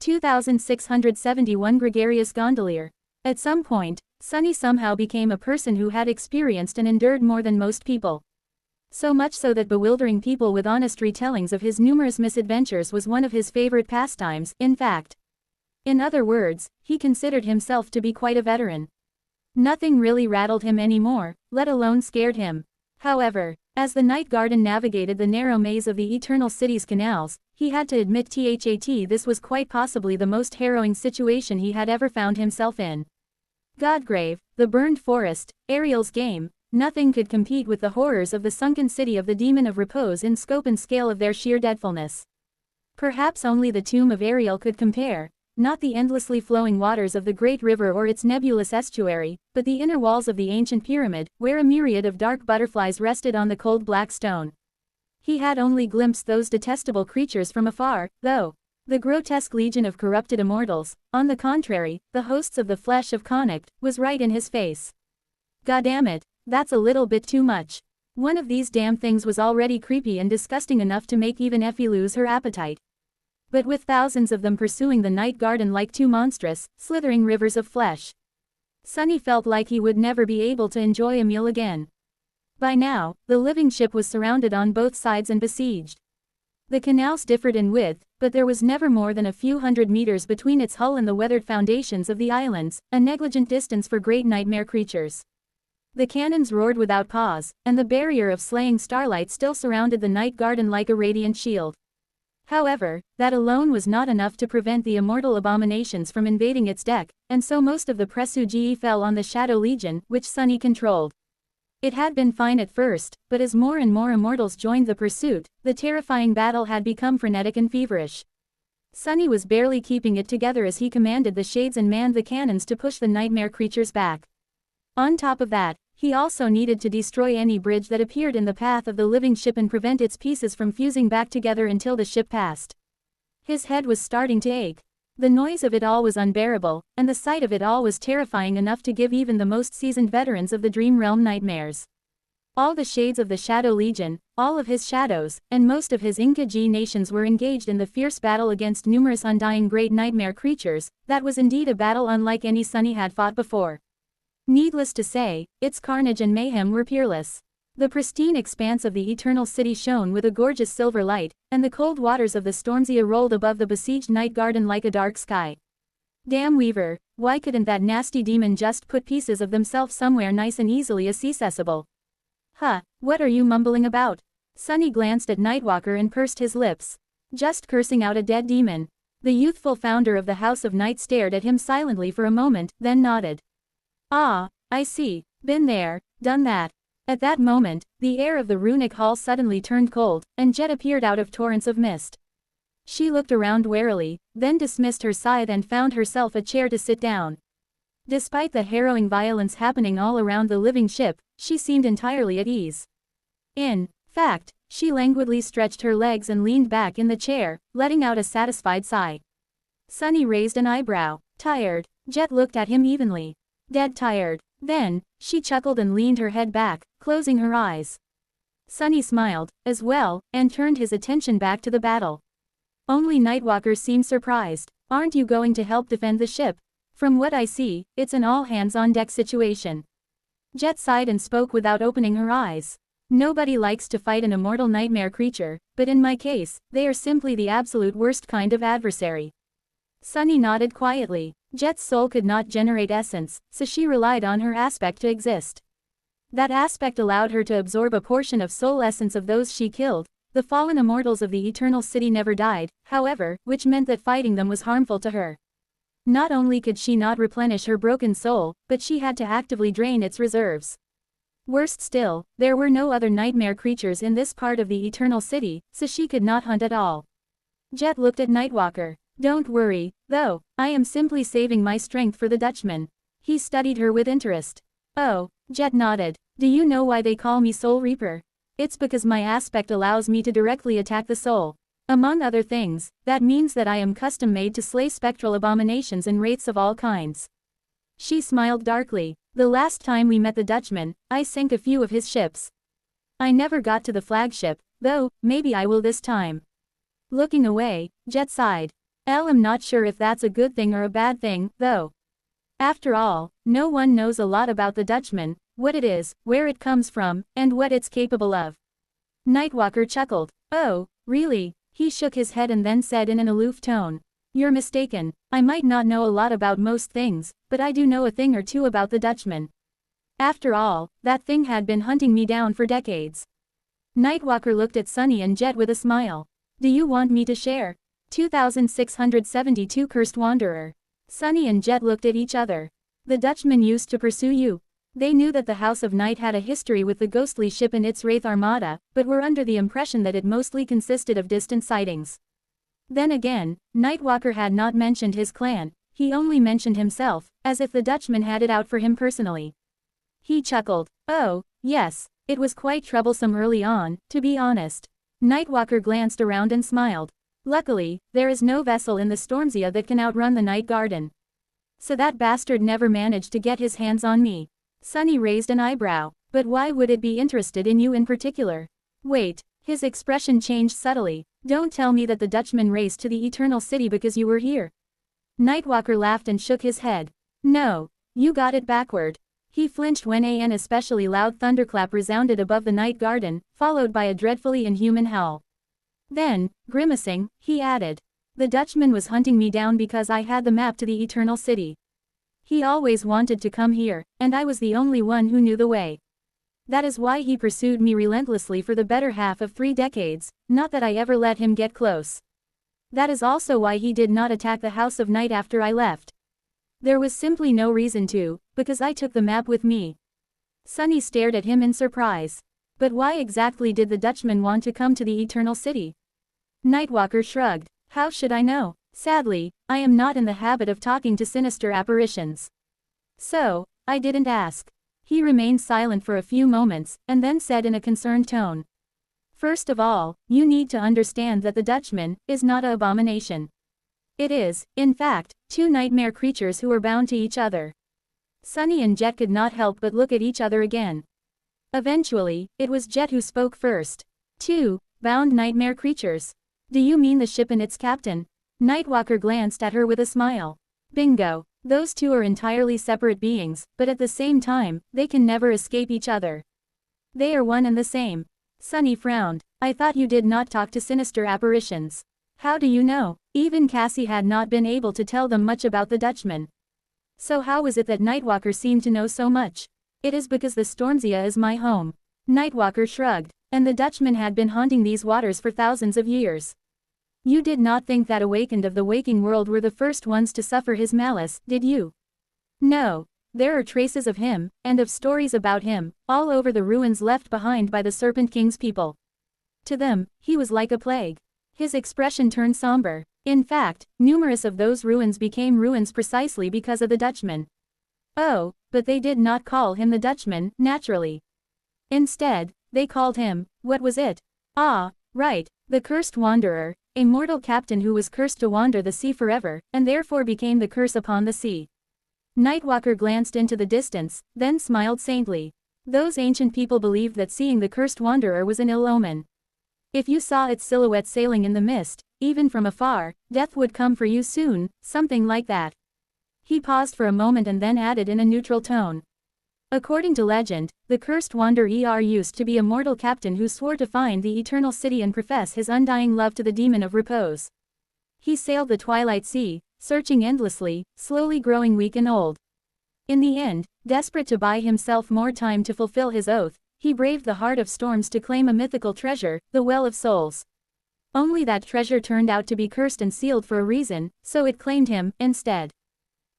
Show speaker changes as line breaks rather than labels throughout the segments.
2671 Gregarious Gondolier. At some point, Sunny somehow became a person who had experienced and endured more than most people. So much so that bewildering people with honest retellings of his numerous misadventures was one of his favorite pastimes, in fact. In other words, he considered himself to be quite a veteran. Nothing really rattled him anymore, let alone scared him. However, as the Night Garden navigated the narrow maze of the Eternal City's canals, he had to admit this was quite possibly the most harrowing situation he had ever found himself in. Godgrave, the burned forest, Ariel's game, nothing could compete with the horrors of the sunken city of the Demon of Repose in scope and scale of their sheer dreadfulness. Perhaps only the tomb of Ariel could compare, not the endlessly flowing waters of the great river or its nebulous estuary, but the inner walls of the ancient pyramid, where a myriad of dark butterflies rested on the cold black stone. He had only glimpsed those detestable creatures from afar, though. The grotesque legion of corrupted immortals, on the contrary, the hosts of the flesh of Connacht, was right in his face. Goddammit, that's a little bit too much. One of these damn things was already creepy and disgusting enough to make even Effie lose her appetite. But with thousands of them pursuing the Night Garden like two monstrous, slithering rivers of flesh, Sunny felt like he would never be able to enjoy a meal again. By now, the living ship was surrounded on both sides and besieged. The canals differed in width, but there was never more than a few hundred meters between its hull and the weathered foundations of the islands, a negligent distance for great nightmare creatures. The cannons roared without pause, and the barrier of slaying starlight still surrounded the Night Garden like a radiant shield. However, that alone was not enough to prevent the immortal abominations from invading its deck, and so most of the presugii fell on the Shadow Legion, which Sunny controlled. It had been fine at first, but as more and more immortals joined the pursuit, the terrifying battle had become frenetic and feverish. Sunny was barely keeping it together as he commanded the shades and manned the cannons to push the nightmare creatures back. On top of that, he also needed to destroy any bridge that appeared in the path of the living ship and prevent its pieces from fusing back together until the ship passed. His head was starting to ache. The noise of it all was unbearable, and the sight of it all was terrifying enough to give even the most seasoned veterans of the Dream Realm nightmares. All the shades of the Shadow Legion, all of his shadows, and most of his Inca-G nations were engaged in the fierce battle against numerous undying great nightmare creatures. That was indeed a battle unlike any Sunny had fought before. Needless to say, its carnage and mayhem were peerless. The pristine expanse of the Eternal City shone with a gorgeous silver light, and the cold waters of the Stormzea rolled above the besieged Night Garden like a dark sky. Damn Weaver, why couldn't that nasty demon just put pieces of themselves somewhere nice and easily accessible? Huh, what are you mumbling about? Sunny glanced at Nightwalker and pursed his lips. Just cursing out a dead demon. The youthful founder of the House of Night stared at him silently for a moment, then nodded. Ah, I see, been there, done that. At that moment, the air of the runic hall suddenly turned cold, and Jet appeared out of torrents of mist. She looked around warily, then dismissed her scythe and found herself a chair to sit down. Despite the harrowing violence happening all around the living ship, she seemed entirely at ease. In fact, she languidly stretched her legs and leaned back in the chair, letting out a satisfied sigh. Sunny raised an eyebrow. Tired. Jet looked at him evenly. Dead tired. Then, she chuckled and leaned her head back, closing her eyes. Sunny smiled, as well, and turned his attention back to the battle. Only Nightwalker seemed surprised. Aren't you going to help defend the ship? From what I see, it's an all-hands-on-deck situation. Jet sighed and spoke without opening her eyes. Nobody likes to fight an immortal nightmare creature, but in my case, they are simply the absolute worst kind of adversary. Sunny nodded quietly. Jet's soul could not generate essence, so she relied on her aspect to exist. That aspect allowed her to absorb a portion of soul essence of those she killed. The fallen immortals of the Eternal City never died, however, which meant that fighting them was harmful to her. Not only could she not replenish her broken soul, but she had to actively drain its reserves. Worst still, there were no other nightmare creatures in this part of the Eternal City, so she could not hunt at all. Jet looked at Nightwalker. Don't worry, though, I am simply saving my strength for the Dutchman. He studied her with interest. Oh, Jet nodded. Do you know why they call me Soul Reaper? It's because my aspect allows me to directly attack the soul. Among other things, that means that I am custom-made to slay spectral abominations and wraiths of all kinds. She smiled darkly. The last time we met the Dutchman, I sank a few of his ships. I never got to the flagship, though, maybe I will this time. Looking away, Jet sighed. I'm not sure if that's a good thing or a bad thing, though. After all, no one knows a lot about the Dutchman, what it is, where it comes from, and what it's capable of. Nightwalker chuckled. Oh, really? He shook his head and then said in an aloof tone. You're mistaken. I might not know a lot about most things, but I do know a thing or two about the Dutchman. After all, that thing had been hunting me down for decades. Nightwalker looked at Sunny and Jet with a smile. Do you want me to share? 2672 Cursed Wanderer. Sunny and Jet looked at each other. The Dutchman used to pursue you. They knew that the House of Night had a history with the ghostly ship and its Wraith Armada, but were under the impression that it mostly consisted of distant sightings. Then again, Nightwalker had not mentioned his clan, he only mentioned himself, as if the Dutchman had it out for him personally. He chuckled. Oh, yes, it was quite troublesome early on, to be honest. Nightwalker glanced around and smiled. Luckily, there is no vessel in the Stormsia that can outrun the Night Garden. So that bastard never managed to get his hands on me. Sunny raised an eyebrow. But why would it be interested in you in particular? Wait, his expression changed subtly. Don't tell me that the Dutchman raced to the Eternal City because you were here. Nightwalker laughed and shook his head. No, you got it backward. He flinched when an especially loud thunderclap resounded above the Night Garden, followed by a dreadfully inhuman howl. Then, grimacing, he added. The Dutchman was hunting me down because I had the map to the Eternal City. He always wanted to come here, and I was the only one who knew the way. That is why he pursued me relentlessly for the better half of 3 decades, not that I ever let him get close. That is also why he did not attack the House of Night after I left. There was simply no reason to, because I took the map with me. Sunny stared at him in surprise. But why exactly did the Dutchman want to come to the Eternal City? Nightwalker shrugged. How should I know? Sadly, I am not in the habit of talking to sinister apparitions. So, I didn't ask. He remained silent for a few moments, and then said in a concerned tone. First of all, you need to understand that the Dutchman is not an abomination. It is, in fact, 2 nightmare creatures who are bound to each other. Sunny and Jet could not help but look at each other again. Eventually, it was Jet who spoke first. 2 bound nightmare creatures. Do you mean the ship and its captain? Nightwalker glanced at her with a smile. Bingo. Those 2 are entirely separate beings, but at the same time, they can never escape each other. They are one and the same. Sunny frowned. I thought you did not talk to sinister apparitions. How do you know? Even Cassie had not been able to tell them much about the Dutchman. So how is it that Nightwalker seemed to know so much? It is because the Stormsia is my home. Nightwalker shrugged. And the Dutchman had been haunting these waters for thousands of years. You did not think that awakened of the waking world were the first ones to suffer his malice, did you? No. There are traces of him, and of stories about him, all over the ruins left behind by the Serpent King's people. To them, he was like a plague. His expression turned somber. In fact, numerous of those ruins became ruins precisely because of the Dutchman. Oh, but they did not call him the Dutchman, naturally. Instead, they called him, what was it? Ah, right, the Cursed Wanderer, a mortal captain who was cursed to wander the sea forever, and therefore became the curse upon the sea. Nightwalker glanced into the distance, then smiled saintly. Those ancient people believed that seeing the Cursed Wanderer was an ill omen. If you saw its silhouette sailing in the mist, even from afar, death would come for you soon, something like that. He paused for a moment and then added in a neutral tone. According to legend, the Cursed Wanderer used to be a mortal captain who swore to find the Eternal City and profess his undying love to the Demon of Repose. He sailed the Twilight Sea, searching endlessly, slowly growing weak and old. In the end, desperate to buy himself more time to fulfill his oath, he braved the heart of storms to claim a mythical treasure, the Well of Souls. Only that treasure turned out to be cursed and sealed for a reason, so it claimed him, instead.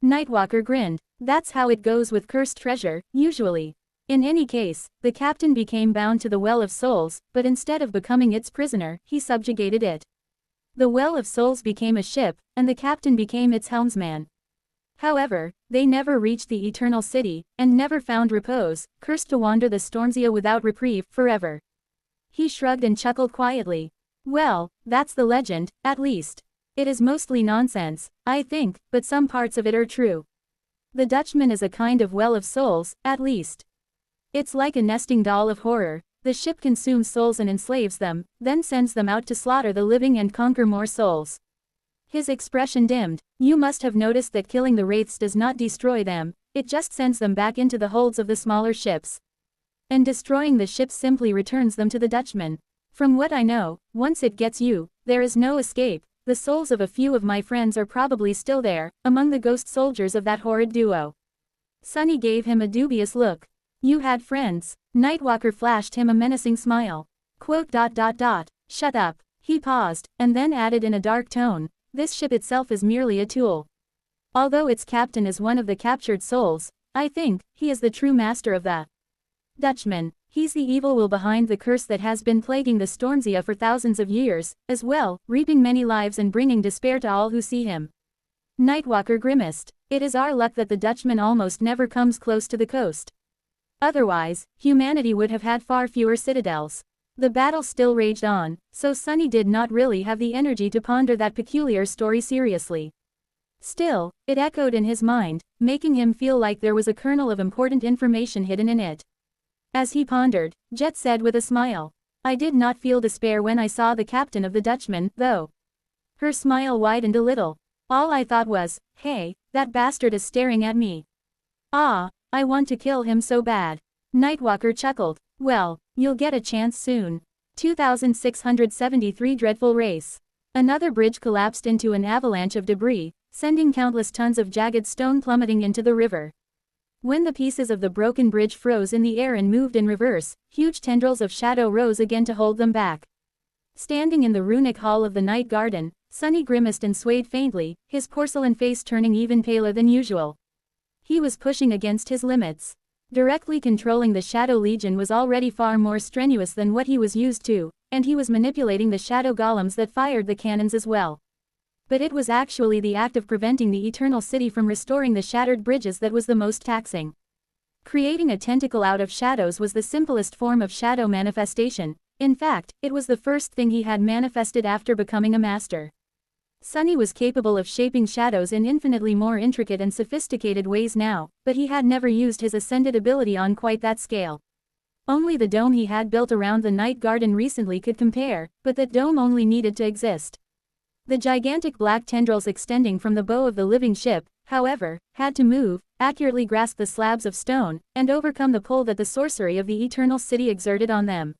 Nightwalker grinned. That's how it goes with cursed treasure, usually. In any case, the captain became bound to the Well of Souls, but instead of becoming its prisoner, he subjugated it. The Well of Souls became a ship, and the captain became its helmsman. However, they never reached the Eternal City, and never found repose, cursed to wander the Stormsia without reprieve, forever. He shrugged and chuckled quietly. Well, that's the legend, at least. It is mostly nonsense, I think, but some parts of it are true. The Dutchman is a kind of Well of Souls, at least. It's like a nesting doll of horror. The ship consumes souls and enslaves them, then sends them out to slaughter the living and conquer more souls. His expression dimmed. You must have noticed that killing the wraiths does not destroy them, it just sends them back into the holds of the smaller ships. And destroying the ships simply returns them to the Dutchman. From what I know, once it gets you, there is no escape. The souls of a few of my friends are probably still there, among the ghost soldiers of that horrid duo. Sunny gave him a dubious look. You had friends. Nightwalker flashed him a menacing smile. Quote. Shut up. He paused, and then added in a dark tone, this ship itself is merely a tool. Although its captain is one of the captured souls, I think, he is the true master of the Dutchman. He's the evil will behind the curse that has been plaguing the Stormzea for thousands of years, as well, reaping many lives and bringing despair to all who see him. Nightwalker grimaced. It is our luck that the Dutchman almost never comes close to the coast. Otherwise, humanity would have had far fewer citadels. The battle still raged on, so Sunny did not really have the energy to ponder that peculiar story seriously. Still, it echoed in his mind, making him feel like there was a kernel of important information hidden in it. As he pondered, Jet said with a smile, I did not feel despair when I saw the captain of the Dutchman, though. Her smile widened a little. All I thought was, hey, that bastard is staring at me. Ah, I want to kill him so bad. Nightwalker chuckled. Well, you'll get a chance soon. 2673 Dreadful Race. Another bridge collapsed into an avalanche of debris, sending countless tons of jagged stone plummeting into the river. When the pieces of the broken bridge froze in the air and moved in reverse, huge tendrils of shadow rose again to hold them back. Standing in the runic hall of the Night Garden, Sunny grimaced and swayed faintly, his porcelain face turning even paler than usual. He was pushing against his limits. Directly controlling the Shadow Legion was already far more strenuous than what he was used to, and he was manipulating the shadow golems that fired the cannons as well. But it was actually the act of preventing the Eternal City from restoring the shattered bridges that was the most taxing. Creating a tentacle out of shadows was the simplest form of shadow manifestation. In fact, it was the first thing he had manifested after becoming a master. Sunny was capable of shaping shadows in infinitely more intricate and sophisticated ways now, but he had never used his ascended ability on quite that scale. Only the dome he had built around the Night Garden recently could compare, but that dome only needed to exist. The gigantic black tendrils extending from the bow of the living ship, however, had to move, accurately grasp the slabs of stone, and overcome the pull that the sorcery of the Eternal City exerted on them.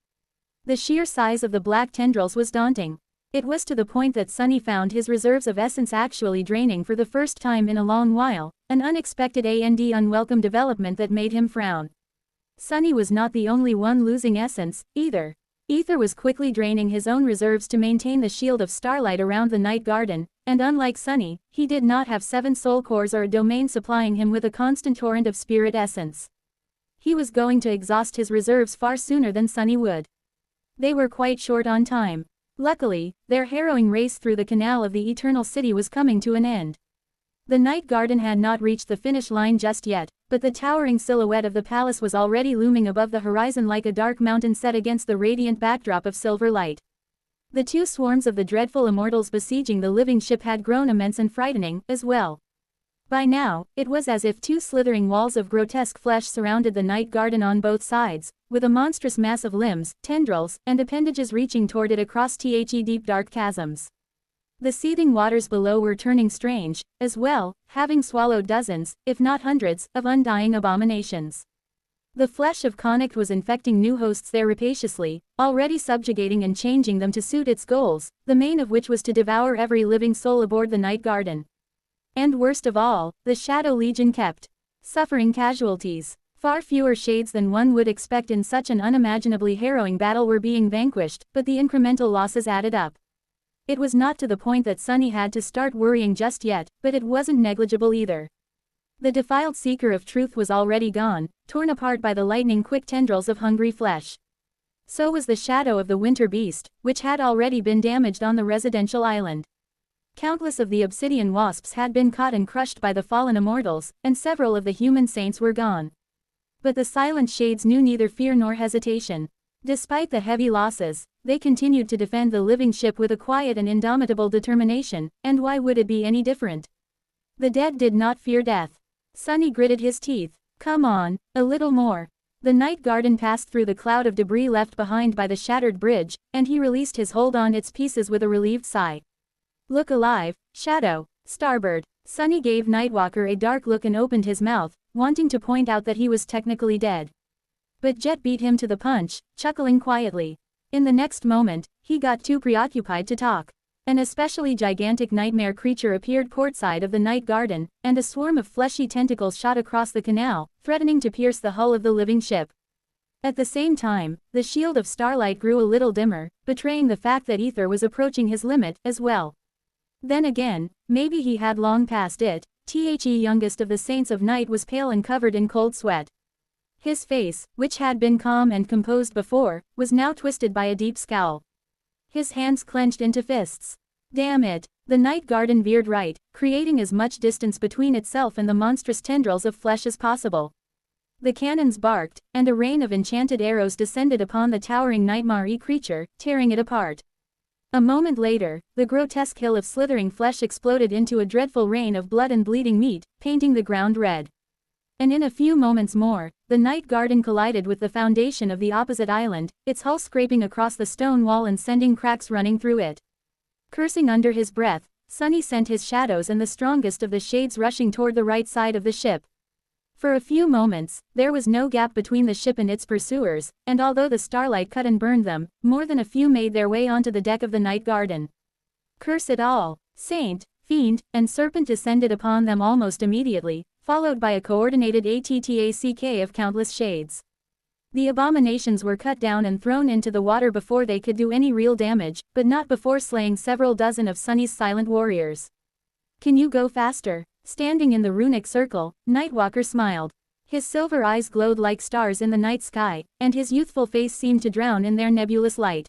The sheer size of the black tendrils was daunting. It was to the point that Sunny found his reserves of essence actually draining for the first time in a long while, an unexpected and unwelcome development that made him frown. Sunny was not the only one losing essence, either. Ether was quickly draining his own reserves to maintain the shield of starlight around the Night Garden, and unlike Sunny, he did not have 7 soul cores or a domain supplying him with a constant torrent of spirit essence. He was going to exhaust his reserves far sooner than Sunny would. They were quite short on time. Luckily, their harrowing race through the canal of the Eternal City was coming to an end. The Night Garden had not reached the finish line just yet, but the towering silhouette of the palace was already looming above the horizon like a dark mountain set against the radiant backdrop of silver light. The 2 swarms of the dreadful immortals besieging the living ship had grown immense and frightening, as well. By now, it was as if 2 slithering walls of grotesque flesh surrounded the Night Garden on both sides, with a monstrous mass of limbs, tendrils, and appendages reaching toward it across the deep dark chasms. The seething waters below were turning strange, as well, having swallowed dozens, if not hundreds, of undying abominations. The flesh of Connacht was infecting new hosts there rapaciously, already subjugating and changing them to suit its goals, the main of which was to devour every living soul aboard the Night Garden. And worst of all, the Shadow Legion kept suffering casualties. Far fewer shades than one would expect in such an unimaginably harrowing battle were being vanquished, but the incremental losses added up. It was not to the point that Sunny had to start worrying just yet, but it wasn't negligible either. The defiled seeker of truth was already gone, torn apart by the lightning-quick tendrils of hungry flesh. So was the shadow of the winter beast, which had already been damaged on the residential island. Countless of the obsidian wasps had been caught and crushed by the fallen immortals, and several of the human saints were gone. But the silent shades knew neither fear nor hesitation. Despite the heavy losses, they continued to defend the living ship with a quiet and indomitable determination, and why would it be any different? The dead did not fear death. Sunny gritted his teeth. Come on, a little more. The Night Garden passed through the cloud of debris left behind by the shattered bridge, and he released his hold on its pieces with a relieved sigh. Look alive, Shadow. Starboard. Sunny gave Nightwalker a dark look and opened his mouth, wanting to point out that he was technically dead. But Jet beat him to the punch, chuckling quietly. In the next moment, he got too preoccupied to talk. An especially gigantic nightmare creature appeared portside of the night garden, and a swarm of fleshy tentacles shot across the canal, threatening to pierce the hull of the living ship. At the same time, the shield of starlight grew a little dimmer, betraying the fact that ether was approaching his limit, as well. Then again, maybe he had long passed it. The youngest of the Saints of Night was pale and covered in cold sweat. His face, which had been calm and composed before, was now twisted by a deep scowl. His hands clenched into fists. Damn it! The night garden veered right, creating as much distance between itself and the monstrous tendrils of flesh as possible. The cannons barked, and a rain of enchanted arrows descended upon the towering nightmare creature, tearing it apart. A moment later, the grotesque hill of slithering flesh exploded into a dreadful rain of blood and bleeding meat, painting the ground red. And in a few moments more, the night garden collided with the foundation of the opposite island, its hull scraping across the stone wall and sending cracks running through it. Cursing under his breath, Sunny sent his shadows and the strongest of the shades rushing toward the right side of the ship. For a few moments, there was no gap between the ship and its pursuers, and although the starlight cut and burned them, more than a few made their way onto the deck of the night garden. Curse it all! Saint, fiend, and serpent descended upon them almost immediately, followed by a coordinated attack of countless shades. The abominations were cut down and thrown into the water before they could do any real damage, but not before slaying several dozen of Sunny's silent warriors. Can you go faster? Standing in the runic circle, Nightwalker smiled. His silver eyes glowed like stars in the night sky, and his youthful face seemed to drown in their nebulous light.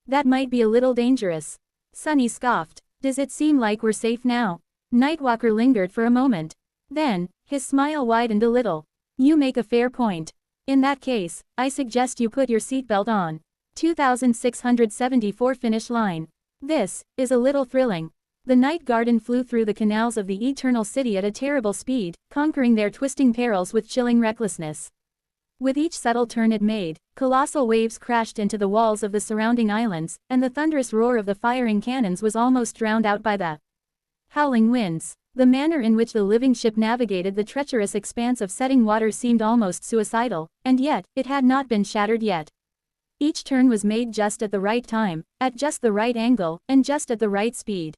That might be a little dangerous. Sunny scoffed. Does it seem like we're safe now? Nightwalker lingered for a moment. Then, his smile widened a little. You make a fair point. In that case, I suggest you put your seatbelt on. 2674 finish line. This is a little thrilling. The night garden flew through the canals of the Eternal City at a terrible speed, conquering their twisting perils with chilling recklessness. With each subtle turn it made, colossal waves crashed into the walls of the surrounding islands, and the thunderous roar of the firing cannons was almost drowned out by the howling winds. The manner in which the living ship navigated the treacherous expanse of setting water seemed almost suicidal, and yet, it had not been shattered yet. Each turn was made just at the right time, at just the right angle, and just at the right speed.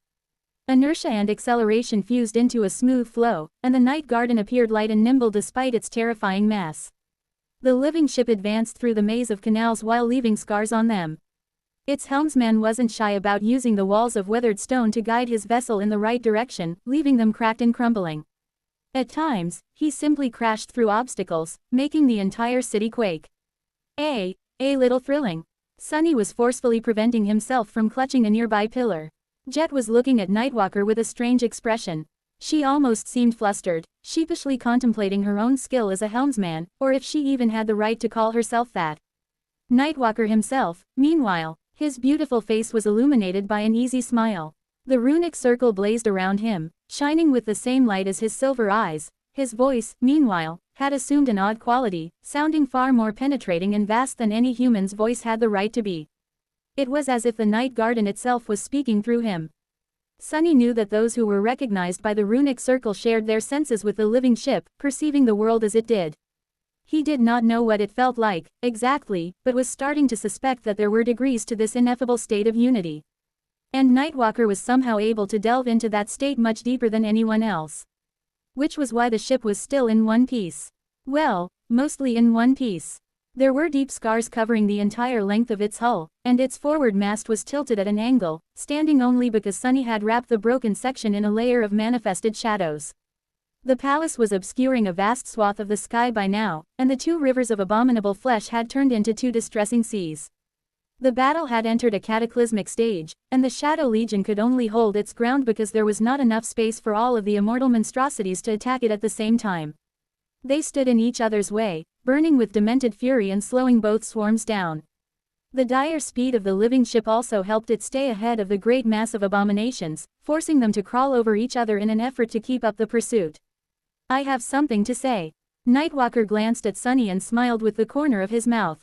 Inertia and acceleration fused into a smooth flow, and the night garden appeared light and nimble despite its terrifying mass. The living ship advanced through the maze of canals while leaving scars on them. Its helmsman wasn't shy about using the walls of weathered stone to guide his vessel in the right direction, leaving them cracked and crumbling. At times, he simply crashed through obstacles, making the entire city quake. A little thrilling. Sunny was forcefully preventing himself from clutching a nearby pillar. Jet was looking at Nightwalker with a strange expression. She almost seemed flustered, sheepishly contemplating her own skill as a helmsman, or if she even had the right to call herself that. Nightwalker himself, meanwhile, his beautiful face was illuminated by an easy smile. The runic circle blazed around him, shining with the same light as his silver eyes. His voice, meanwhile, had assumed an odd quality, sounding far more penetrating and vast than any human's voice had the right to be. It was as if the night garden itself was speaking through him. Sunny knew that those who were recognized by the runic circle shared their senses with the living ship, perceiving the world as it did. He did not know what it felt like, exactly, but was starting to suspect that there were degrees to this ineffable state of unity. And Nightwalker was somehow able to delve into that state much deeper than anyone else. Which was why the ship was still in one piece. Well, mostly in one piece. There were deep scars covering the entire length of its hull, and its forward mast was tilted at an angle, standing only because Sunny had wrapped the broken section in a layer of manifested shadows. The palace was obscuring a vast swath of the sky by now, and the two rivers of abominable flesh had turned into two distressing seas. The battle had entered a cataclysmic stage, and the Shadow Legion could only hold its ground because there was not enough space for all of the immortal monstrosities to attack it at the same time. They stood in each other's way, burning with demented fury and slowing both swarms down. The dire speed of the living ship also helped it stay ahead of the great mass of abominations, forcing them to crawl over each other in an effort to keep up the pursuit. I have something to say. Nightwalker glanced at Sunny and smiled with the corner of his mouth.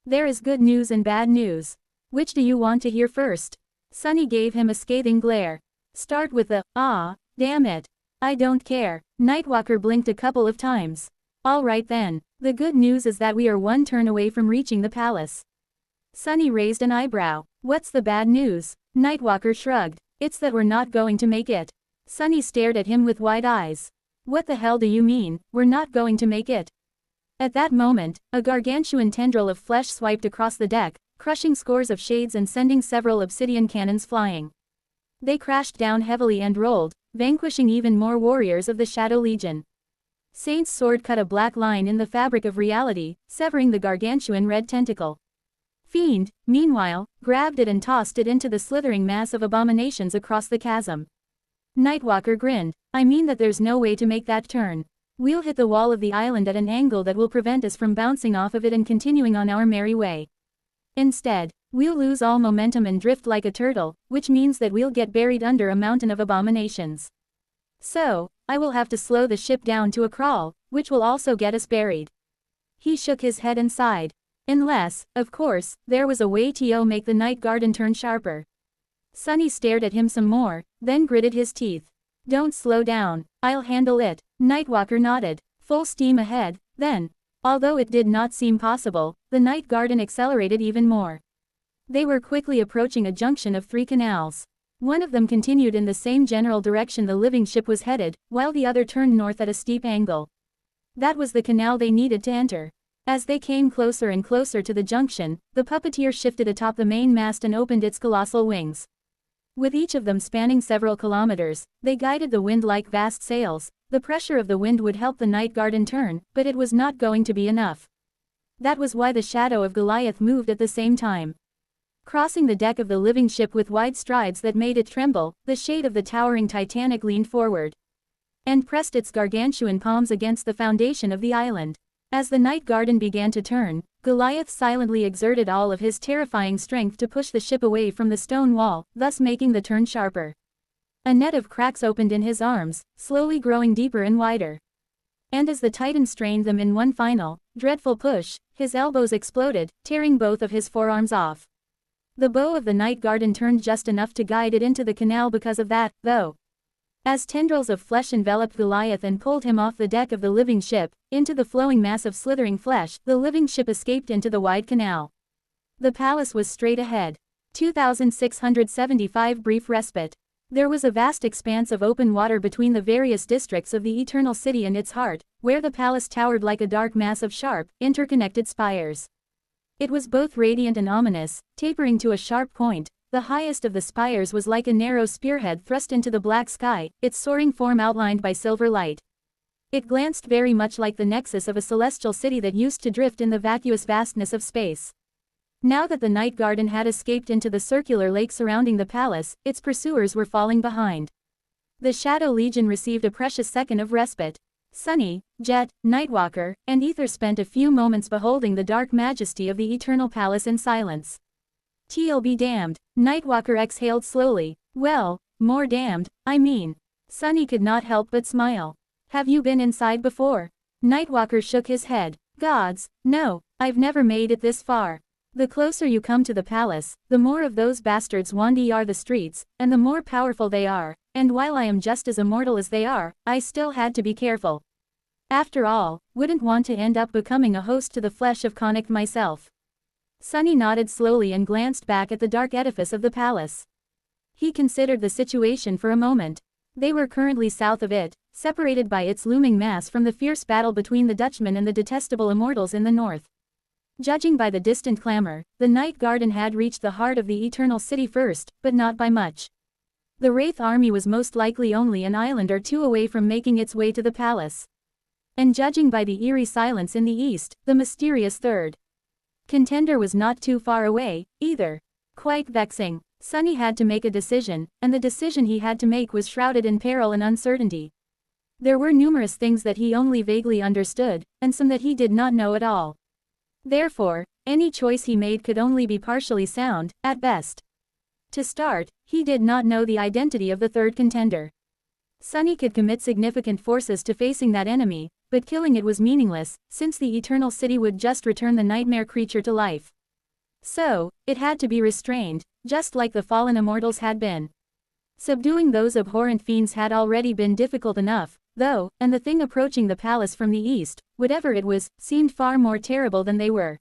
There is good news and bad news. Which do you want to hear first? Sunny gave him a scathing glare. Start with the, ah, damn it. I don't care. Nightwalker blinked a couple of times. Alright then. The good news is that we are one turn away from reaching the palace. Sunny raised an eyebrow. What's the bad news? Nightwalker shrugged. It's that we're not going to make it. Sunny stared at him with wide eyes. What the hell do you mean, we're not going to make it? At that moment, a gargantuan tendril of flesh swiped across the deck, crushing scores of shades and sending several obsidian cannons flying. They crashed down heavily and rolled, vanquishing even more warriors of the Shadow Legion. Saint's sword cut a black line in the fabric of reality, severing the gargantuan red tentacle. Fiend, meanwhile, grabbed it and tossed it into the slithering mass of abominations across the chasm. Nightwalker grinned. I mean that there's no way to make that turn. We'll hit the wall of the island at an angle that will prevent us from bouncing off of it and continuing on our merry way. Instead, we'll lose all momentum and drift like a turtle, which means that we'll get buried under a mountain of abominations. So, I will have to slow the ship down to a crawl, which will also get us buried. He shook his head and sighed. Unless, of course, there was a way to make the night garden turn sharper. Sunny stared at him some more, then gritted his teeth. Don't slow down, I'll handle it. Nightwalker nodded. Full steam ahead, then. Although it did not seem possible, the night garden accelerated even more. They were quickly approaching a junction of 3 canals. One of them continued in the same general direction the living ship was headed, while the other turned north at a steep angle. That was the canal they needed to enter. As they came closer and closer to the junction, the puppeteer shifted atop the main mast and opened its colossal wings. With each of them spanning several kilometers, they guided the wind like vast sails. The pressure of the wind would help the night garden turn, but it was not going to be enough. That was why the shadow of Goliath moved at the same time. Crossing the deck of the living ship with wide strides that made it tremble, the shade of the towering Titanic leaned forward and pressed its gargantuan palms against the foundation of the island. As the night garden began to turn, Goliath silently exerted all of his terrifying strength to push the ship away from the stone wall, thus making the turn sharper. A net of cracks opened in his arms, slowly growing deeper and wider. And as the Titan strained them in one final, dreadful push, his elbows exploded, tearing both of his forearms off. The bow of the night garden turned just enough to guide it into the canal because of that, though. As tendrils of flesh enveloped Goliath and pulled him off the deck of the living ship, into the flowing mass of slithering flesh, the living ship escaped into the wide canal. The palace was straight ahead. 2675 brief respite. There was a vast expanse of open water between the various districts of the Eternal City and its heart, where the palace towered like a dark mass of sharp, interconnected spires. It was both radiant and ominous, tapering to a sharp point. The highest of the spires was like a narrow spearhead thrust into the black sky, its soaring form outlined by silver light. It glanced very much like the nexus of a celestial city that used to drift in the vacuous vastness of space. Now that the night garden had escaped into the circular lake surrounding the palace, its pursuers were falling behind. The Shadow Legion received a precious second of respite. Sunny, Jet, Nightwalker, and Ether spent a few moments beholding the dark majesty of the Eternal Palace in silence. "T'll be damned," Nightwalker exhaled slowly. "Well, more damned, I mean." Sunny could not help but smile. "Have you been inside before?" Nightwalker shook his head. "Gods, no, I've never made it this far. The closer you come to the palace, the more of those bastards wander the streets, and the more powerful they are, and while I am just as immortal as they are, I still had to be careful. After all, wouldn't want to end up becoming a host to the flesh of Connacht myself." Sunny nodded slowly and glanced back at the dark edifice of the palace. He considered the situation for a moment. They were currently south of it, separated by its looming mass from the fierce battle between the Dutchmen and the detestable immortals in the north. Judging by the distant clamor, the night garden had reached the heart of the Eternal City first, but not by much. The Wraith army was most likely only an island or two away from making its way to the palace. And judging by the eerie silence in the east, the mysterious third contender was not too far away, either. Quite vexing. Sunny had to make a decision, and the decision he had to make was shrouded in peril and uncertainty. There were numerous things that he only vaguely understood, and some that he did not know at all. Therefore, any choice he made could only be partially sound, at best. To start, he did not know the identity of the third contender. Sunny could commit significant forces to facing that enemy, but killing it was meaningless, since the Eternal City would just return the nightmare creature to life. So, it had to be restrained, just like the fallen immortals had been. Subduing those abhorrent fiends had already been difficult enough, though, and the thing approaching the palace from the east, whatever it was, seemed far more terrible than they were.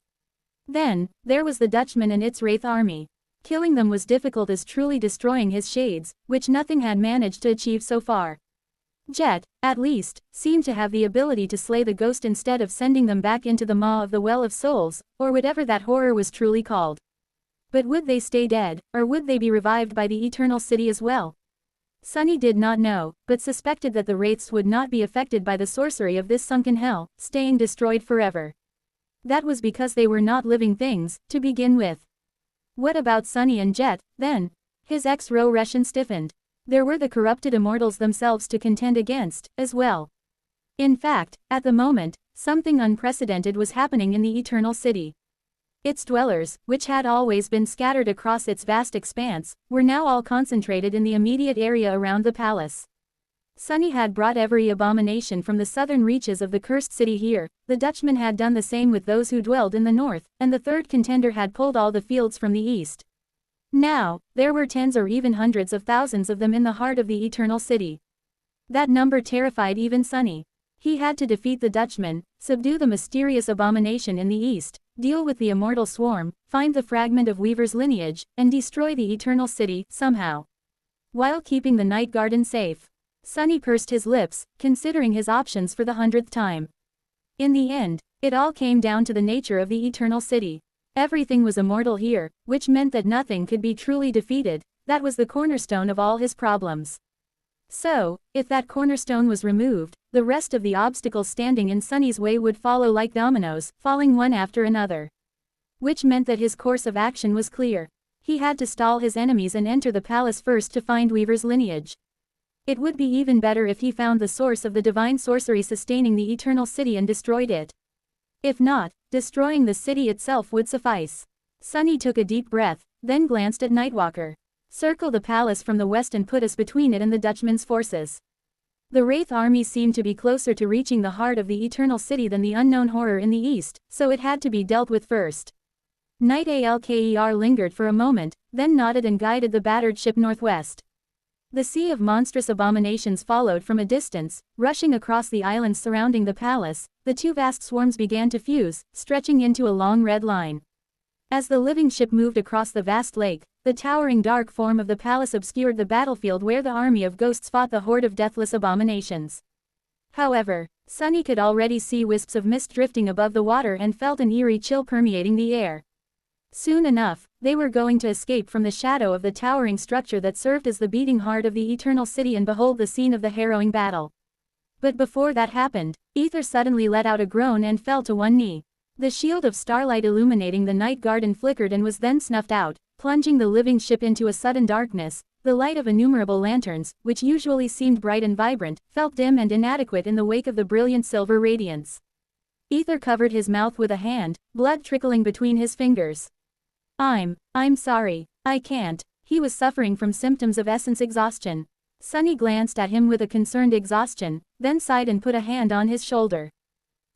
Then, there was the Dutchman and its wraith army. Killing them was difficult as truly destroying his shades, which nothing had managed to achieve so far. Jet, at least, seemed to have the ability to slay the ghost instead of sending them back into the maw of the Well of Souls, or whatever that horror was truly called. But would they stay dead, or would they be revived by the Eternal City as well? Sunny did not know, but suspected that the wraiths would not be affected by the sorcery of this sunken hell, staying destroyed forever. That was because they were not living things, to begin with. What about Sunny and Jet, then? His ex-Russian stiffened. There were the corrupted immortals themselves to contend against, as well. In fact, at the moment, something unprecedented was happening in the Eternal City. Its dwellers, which had always been scattered across its vast expanse, were now all concentrated in the immediate area around the palace. Sunny had brought every abomination from the southern reaches of the cursed city here, the Dutchman had done the same with those who dwelled in the north, and the third contender had pulled all the fields from the east. Now, there were tens or even hundreds of thousands of them in the heart of the Eternal City. That number terrified even Sunny. He had to defeat the Dutchman, subdue the mysterious abomination in the east, deal with the immortal swarm, find the fragment of Weaver's lineage, and destroy the Eternal City, somehow. While keeping the Night Garden safe. Sunny pursed his lips, considering his options for the 100th time. In the end, it all came down to the nature of the Eternal City. Everything was immortal here, which meant that nothing could be truly defeated. That was the cornerstone of all his problems. So, if that cornerstone was removed, the rest of the obstacles standing in Sunny's way would follow like dominoes, falling one after another. Which meant that his course of action was clear. He had to stall his enemies and enter the palace first to find Weaver's lineage. It would be even better if he found the source of the divine sorcery sustaining the Eternal City and destroyed it. If not, destroying the city itself would suffice. Sunny took a deep breath, then glanced at Nightwalker. Circle the palace from the west and put us between it and the Dutchman's forces. The Wraith army seemed to be closer to reaching the heart of the Eternal City than the unknown horror in the east, so it had to be dealt with first. Knight Alker lingered for a moment, then nodded and guided the battered ship northwest. The sea of monstrous abominations followed from a distance, rushing across the islands surrounding the palace. The two vast swarms began to fuse, stretching into a long red line. As the living ship moved across the vast lake, the towering dark form of the palace obscured the battlefield where the army of ghosts fought the horde of deathless abominations. However, Sunny could already see wisps of mist drifting above the water and felt an eerie chill permeating the air. Soon enough, they were going to escape from the shadow of the towering structure that served as the beating heart of the Eternal City and behold the scene of the harrowing battle. But before that happened, Ether suddenly let out a groan and fell to one knee. The shield of starlight illuminating the night garden flickered and was then snuffed out, plunging the living ship into a sudden darkness. The light of innumerable lanterns, which usually seemed bright and vibrant, felt dim and inadequate in the wake of the brilliant silver radiance. Ether covered his mouth with a hand, blood trickling between his fingers. I'm sorry, I can't. He was suffering from symptoms of essence exhaustion. Sunny glanced at him with a concerned exhaustion, then sighed and put a hand on his shoulder.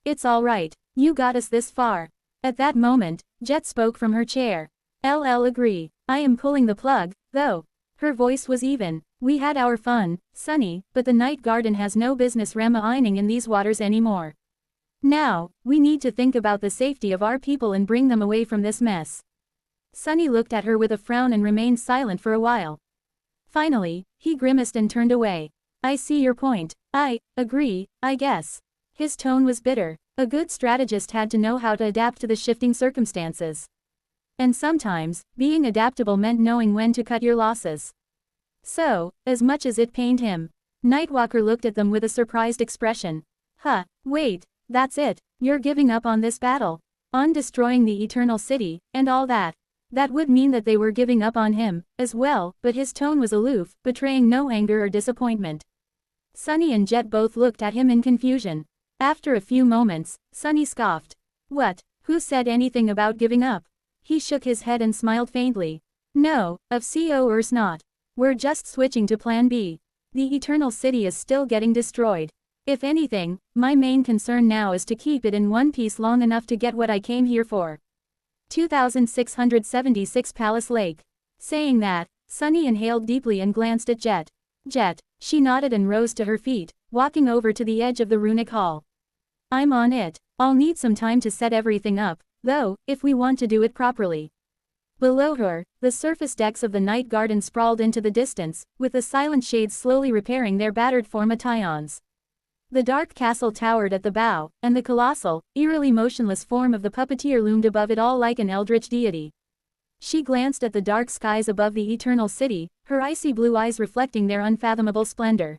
It's all right, you got us this far. At that moment, Jet spoke from her chair. LL agree. I am pulling the plug, though. Her voice was even. We had our fun, Sunny, but the Night Garden has no business remaining in these waters anymore. Now, we need to think about the safety of our people and bring them away from this mess. Sunny looked at her with a frown and remained silent for a while. Finally, he grimaced and turned away. I see your point. I agree, I guess. His tone was bitter. A good strategist had to know how to adapt to the shifting circumstances. And sometimes, being adaptable meant knowing when to cut your losses. So, as much as it pained him, Nightwalker looked at them with a surprised expression. Wait, that's it, you're giving up on this battle? On destroying the Eternal City, and all that? That would mean that they were giving up on him, as well, but his tone was aloof, betraying no anger or disappointment. Sunny and Jet both looked at him in confusion. After a few moments, Sunny scoffed. What? Who said anything about giving up? He shook his head and smiled faintly. No, of course not. We're just switching to Plan B. The Eternal City is still getting destroyed. If anything, my main concern now is to keep it in one piece long enough to get what I came here for. 2676 Palace Lake. Saying that, Sunny inhaled deeply and glanced at Jet. Jet. She nodded and rose to her feet, walking over to the edge of the runic hall. I'm on it. I'll need some time to set everything up, though, if we want to do it properly. Below her, the surface decks of the night garden sprawled into the distance, with the silent shades slowly repairing their battered formations. The dark castle towered at the bow, and the colossal, eerily motionless form of the puppeteer loomed above it all like an eldritch deity. She glanced at the dark skies above the eternal city, her icy blue eyes reflecting their unfathomable splendor.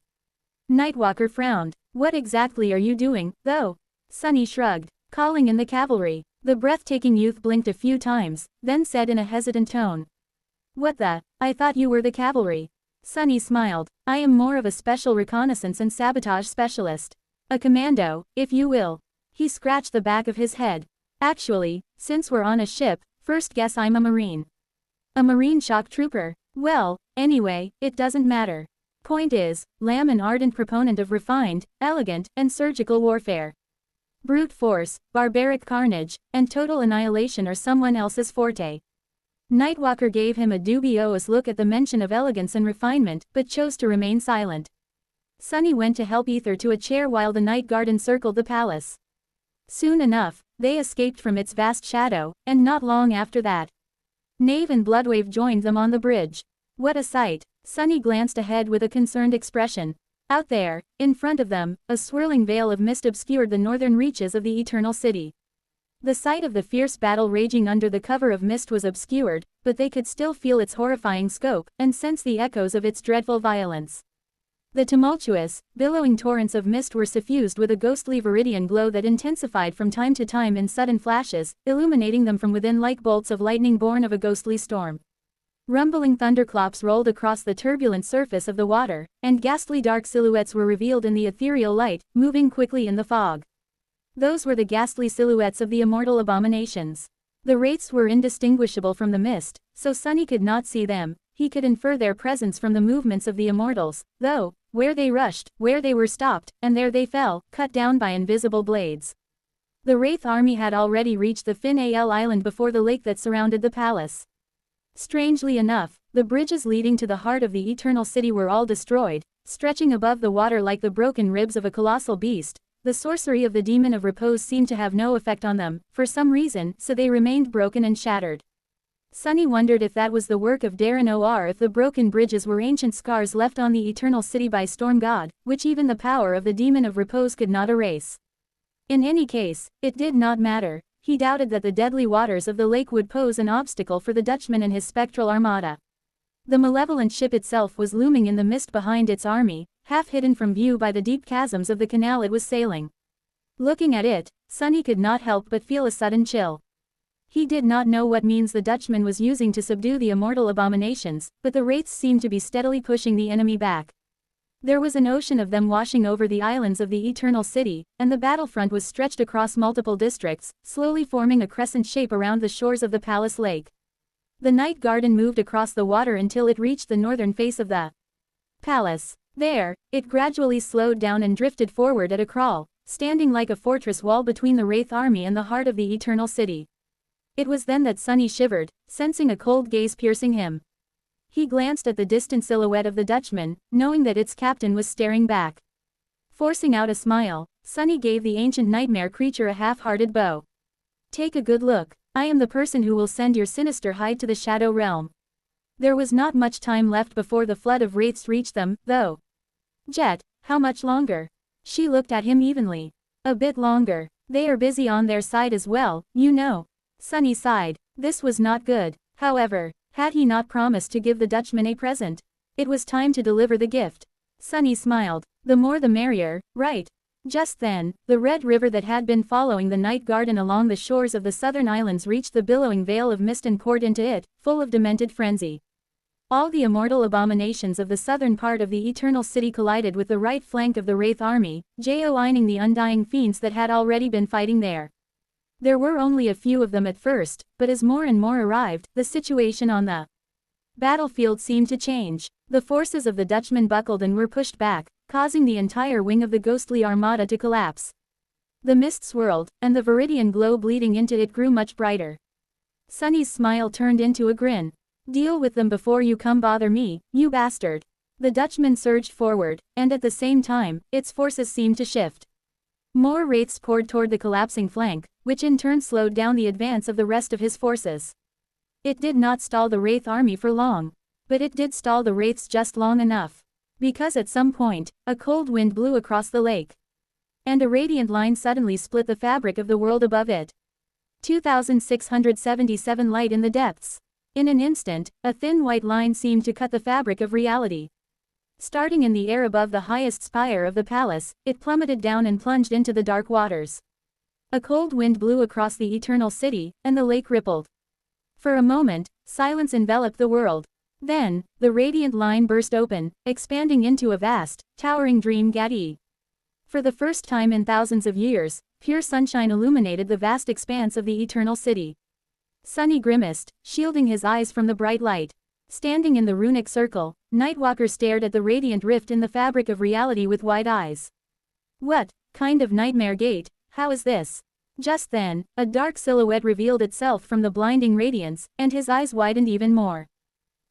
Nightwalker frowned. What exactly are you doing, though? Sunny shrugged. Calling in the cavalry. The breathtaking youth blinked a few times, then said in a hesitant tone. What the? I thought you were the cavalry. Sunny smiled. I am more of a special reconnaissance and sabotage specialist. A commando, if you will. He scratched the back of his head. Actually, since we're on a ship, first guess I'm a Marine. A Marine shock trooper. Well, anyway, it doesn't matter. Point is, Lamb an ardent proponent of refined, elegant, and surgical warfare. Brute force, barbaric carnage, and total annihilation are someone else's forte. Nightwalker gave him a dubious look at the mention of elegance and refinement, but chose to remain silent. Sunny went to help Ether to a chair while the night garden circled the palace. Soon enough, they escaped from its vast shadow, and not long after that, Knave and Bloodwave joined them on the bridge. What a sight! Sunny glanced ahead with a concerned expression. Out there, in front of them, a swirling veil of mist obscured the northern reaches of the Eternal City. The sight of the fierce battle raging under the cover of mist was obscured, but they could still feel its horrifying scope, and sense the echoes of its dreadful violence. The tumultuous, billowing torrents of mist were suffused with a ghostly viridian glow that intensified from time to time in sudden flashes, illuminating them from within like bolts of lightning born of a ghostly storm. Rumbling thunderclops rolled across the turbulent surface of the water, and ghastly dark silhouettes were revealed in the ethereal light, moving quickly in the fog. Those were the ghastly silhouettes of the immortal abominations. The wraiths were indistinguishable from the mist, so Sunny could not see them. He could infer their presence from the movements of the immortals, though, where they rushed, where they were stopped, and there they fell, cut down by invisible blades. The Wraith army had already reached the Fin Al island before the lake that surrounded the palace. Strangely enough, the bridges leading to the heart of the Eternal City were all destroyed, stretching above the water like the broken ribs of a colossal beast. The sorcery of the Demon of Repose seemed to have no effect on them, for some reason, so they remained broken and shattered. Sunny wondered if that was the work of Darren or if the broken bridges were ancient scars left on the Eternal City by Storm God, which even the power of the Demon of Repose could not erase. In any case, it did not matter. He doubted that the deadly waters of the lake would pose an obstacle for the Dutchman and his spectral armada. The malevolent ship itself was looming in the mist behind its army, half hidden from view by the deep chasms of the canal it was sailing. Looking at it, Sunny could not help but feel a sudden chill. He did not know what means the Dutchman was using to subdue the immortal abominations, but the wraiths seemed to be steadily pushing the enemy back. There was an ocean of them washing over the islands of the Eternal City, and the battlefront was stretched across multiple districts, slowly forming a crescent shape around the shores of the palace lake. The night garden moved across the water until it reached the northern face of the palace. There, it gradually slowed down and drifted forward at a crawl, standing like a fortress wall between the Wraith army and the heart of the Eternal City. It was then that Sunny shivered, sensing a cold gaze piercing him. He glanced at the distant silhouette of the Dutchman, knowing that its captain was staring back. Forcing out a smile, Sunny gave the ancient nightmare creature a half-hearted bow. Take a good look. I am the person who will send your sinister hide to the Shadow Realm. There was not much time left before the flood of wraiths reached them, though. Jet, how much longer? She looked at him evenly. A bit longer. They are busy on their side as well, you know. Sunny sighed. This was not good. However, had he not promised to give the Dutchman a present? It was time to deliver the gift. Sunny smiled. The more the merrier, right? Just then, the red river that had been following the night garden along the shores of the southern islands reached the billowing veil of mist and poured into it, full of demented frenzy. All the immortal abominations of the southern part of the Eternal City collided with the right flank of the Wraith army, joining the undying fiends that had already been fighting there. There were only a few of them at first, but as more and more arrived, the situation on the battlefield seemed to change. The forces of the Dutchman buckled and were pushed back, causing the entire wing of the ghostly armada to collapse. The mist swirled, and the viridian glow bleeding into it grew much brighter. Sunny's smile turned into a grin. Deal with them before you come bother me, you bastard. The Dutchman surged forward, and at the same time, its forces seemed to shift. More wraiths poured toward the collapsing flank, which in turn slowed down the advance of the rest of his forces. It did not stall the wraith army for long. But it did stall the wraiths just long enough. Because at some point, a cold wind blew across the lake. And a radiant line suddenly split the fabric of the world above it. 2677 light in the depths. In an instant, a thin white line seemed to cut the fabric of reality. Starting in the air above the highest spire of the palace, it plummeted down and plunged into the dark waters. A cold wind blew across the eternal city, and the lake rippled. For a moment, silence enveloped the world. Then, the radiant line burst open, expanding into a vast, towering dream Gadi. For the first time in thousands of years, pure sunshine illuminated the vast expanse of the eternal city. Sunny grimaced, shielding his eyes from the bright light. Standing in the runic circle, Nightwalker stared at the radiant rift in the fabric of reality with wide eyes. What kind of nightmare gate? How is this? Just then, a dark silhouette revealed itself from the blinding radiance, and his eyes widened even more.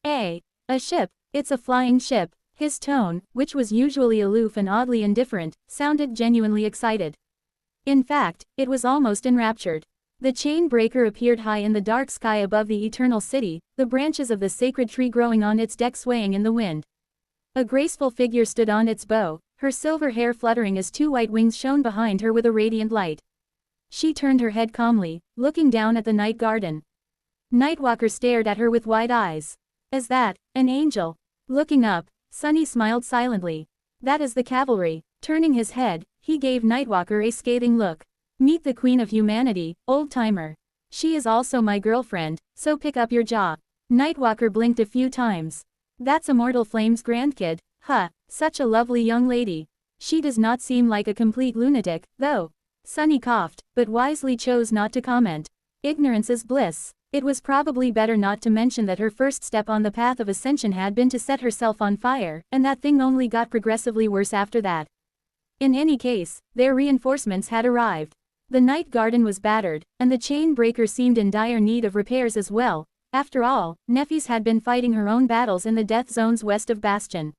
A ship. It's a flying ship. His tone, which was usually aloof and oddly indifferent, sounded genuinely excited. In fact, it was almost enraptured. The chain breaker appeared high in the dark sky above the eternal city, the branches of the sacred tree growing on its deck swaying in the wind. A graceful figure stood on its bow, her silver hair fluttering as two white wings shone behind her with a radiant light. She turned her head calmly, looking down at the night garden. Nightwalker stared at her with wide eyes. Is that an angel? Looking up, Sunny smiled silently. That is the cavalry. Turning his head, he gave Nightwalker a scathing look. Meet the queen of humanity, old-timer. She is also my girlfriend, so pick up your jaw. Nightwalker blinked a few times. That's Immortal Flame's grandkid, huh, such a lovely young lady. She does not seem like a complete lunatic, though. Sunny coughed, but wisely chose not to comment. Ignorance is bliss. It was probably better not to mention that her first step on the path of ascension had been to set herself on fire, and that thing only got progressively worse after that. In any case, their reinforcements had arrived. The night garden was battered, and the chain breaker seemed in dire need of repairs as well. After all, Nephis had been fighting her own battles in the death zones west of Bastion.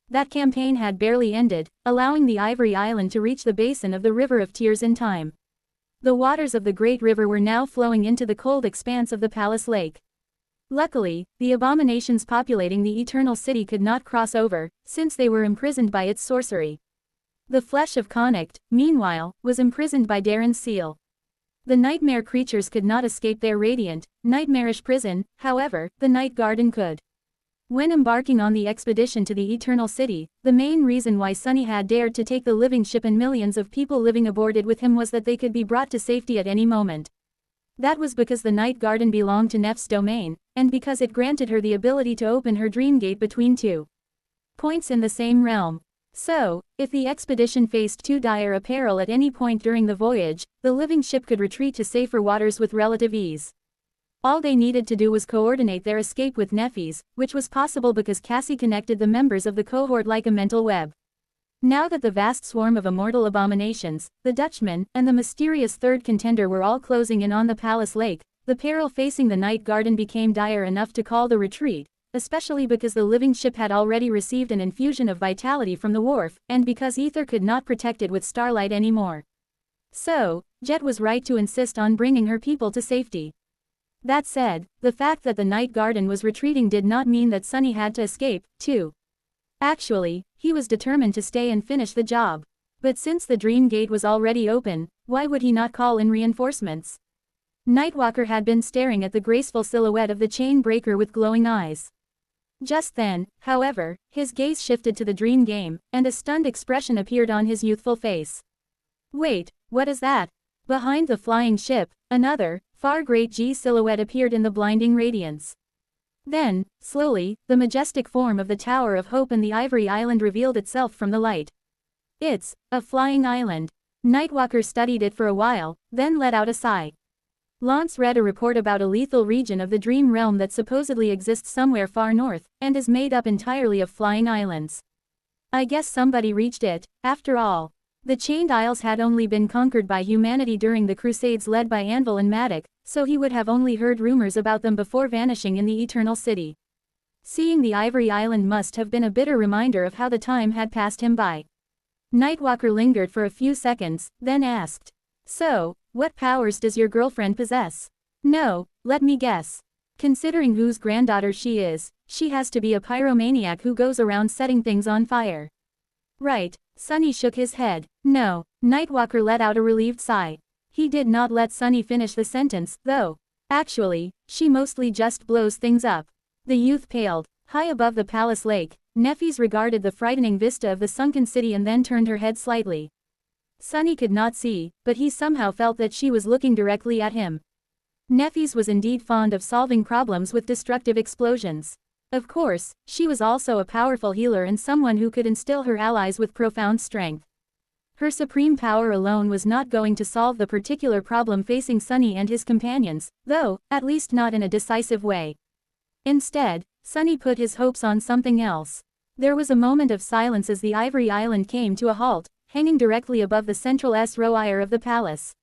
That campaign had barely ended, allowing the Ivory Island to reach the basin of the River of Tears in time. The waters of the Great River were now flowing into the cold expanse of the Palace Lake. Luckily, the abominations populating the Eternal City could not cross over, since they were imprisoned by its sorcery. The flesh of Connacht, meanwhile, was imprisoned by Darren's seal. The nightmare creatures could not escape their radiant, nightmarish prison, however, the Night Garden could. When embarking on the expedition to the Eternal City, the main reason why Sunny had dared to take the living ship and millions of people living aboard it with him was that they could be brought to safety at any moment. That was because the Night Garden belonged to Neff's domain, and because it granted her the ability to open her dream gate between two points in the same realm. So, if the expedition faced too dire a peril at any point during the voyage, the living ship could retreat to safer waters with relative ease. All they needed to do was coordinate their escape with Nephis, which was possible because Cassie connected the members of the cohort like a mental web. Now that the vast swarm of immortal abominations, the Dutchman, and the mysterious third contender were all closing in on the Palace Lake, the peril facing the Night Garden became dire enough to call the retreat, especially because the living ship had already received an infusion of vitality from the wharf, and because Ether could not protect it with starlight anymore. So, Jet was right to insist on bringing her people to safety. That said, the fact that the Night Garden was retreating did not mean that Sunny had to escape, too. Actually, he was determined to stay and finish the job. But since the Dream Gate was already open, why would he not call in reinforcements? Nightwalker had been staring at the graceful silhouette of the chain breaker with glowing eyes. Just then, however, his gaze shifted to the dream game, and a stunned expression appeared on his youthful face. Wait, what is that? Behind the flying ship, another, far great G silhouette appeared in the blinding radiance. Then, slowly, the majestic form of the Tower of Hope and the Ivory Island revealed itself from the light. It's a flying island. Nightwalker studied it for a while, then let out a sigh. Lance read a report about a lethal region of the Dream Realm that supposedly exists somewhere far north, and is made up entirely of flying islands. I guess somebody reached it, after all. The Chained Isles had only been conquered by humanity during the Crusades led by Anvil and Madoc, so he would have only heard rumors about them before vanishing in the Eternal City. Seeing the Ivory Island must have been a bitter reminder of how the time had passed him by. Nightwalker lingered for a few seconds, then asked, "So, what powers does your girlfriend possess?" "No, let me guess. Considering whose granddaughter she is, she has to be a pyromaniac who goes around setting things on fire." "Right." Sunny shook his head. "No." Nightwalker let out a relieved sigh. He did not let Sunny finish the sentence, though. "Actually, she mostly just blows things up." The youth paled. High above the palace lake, Nephis regarded the frightening vista of the sunken city and then turned her head slightly. Sunny could not see, but he somehow felt that she was looking directly at him. Nephis was indeed fond of solving problems with destructive explosions. Of course, she was also a powerful healer and someone who could instill her allies with profound strength. Her supreme power alone was not going to solve the particular problem facing Sunny and his companions, though, at least not in a decisive way. Instead, Sunny put his hopes on something else. There was a moment of silence as the Ivory Island came to a halt, hanging directly above the central S-roire of the palace.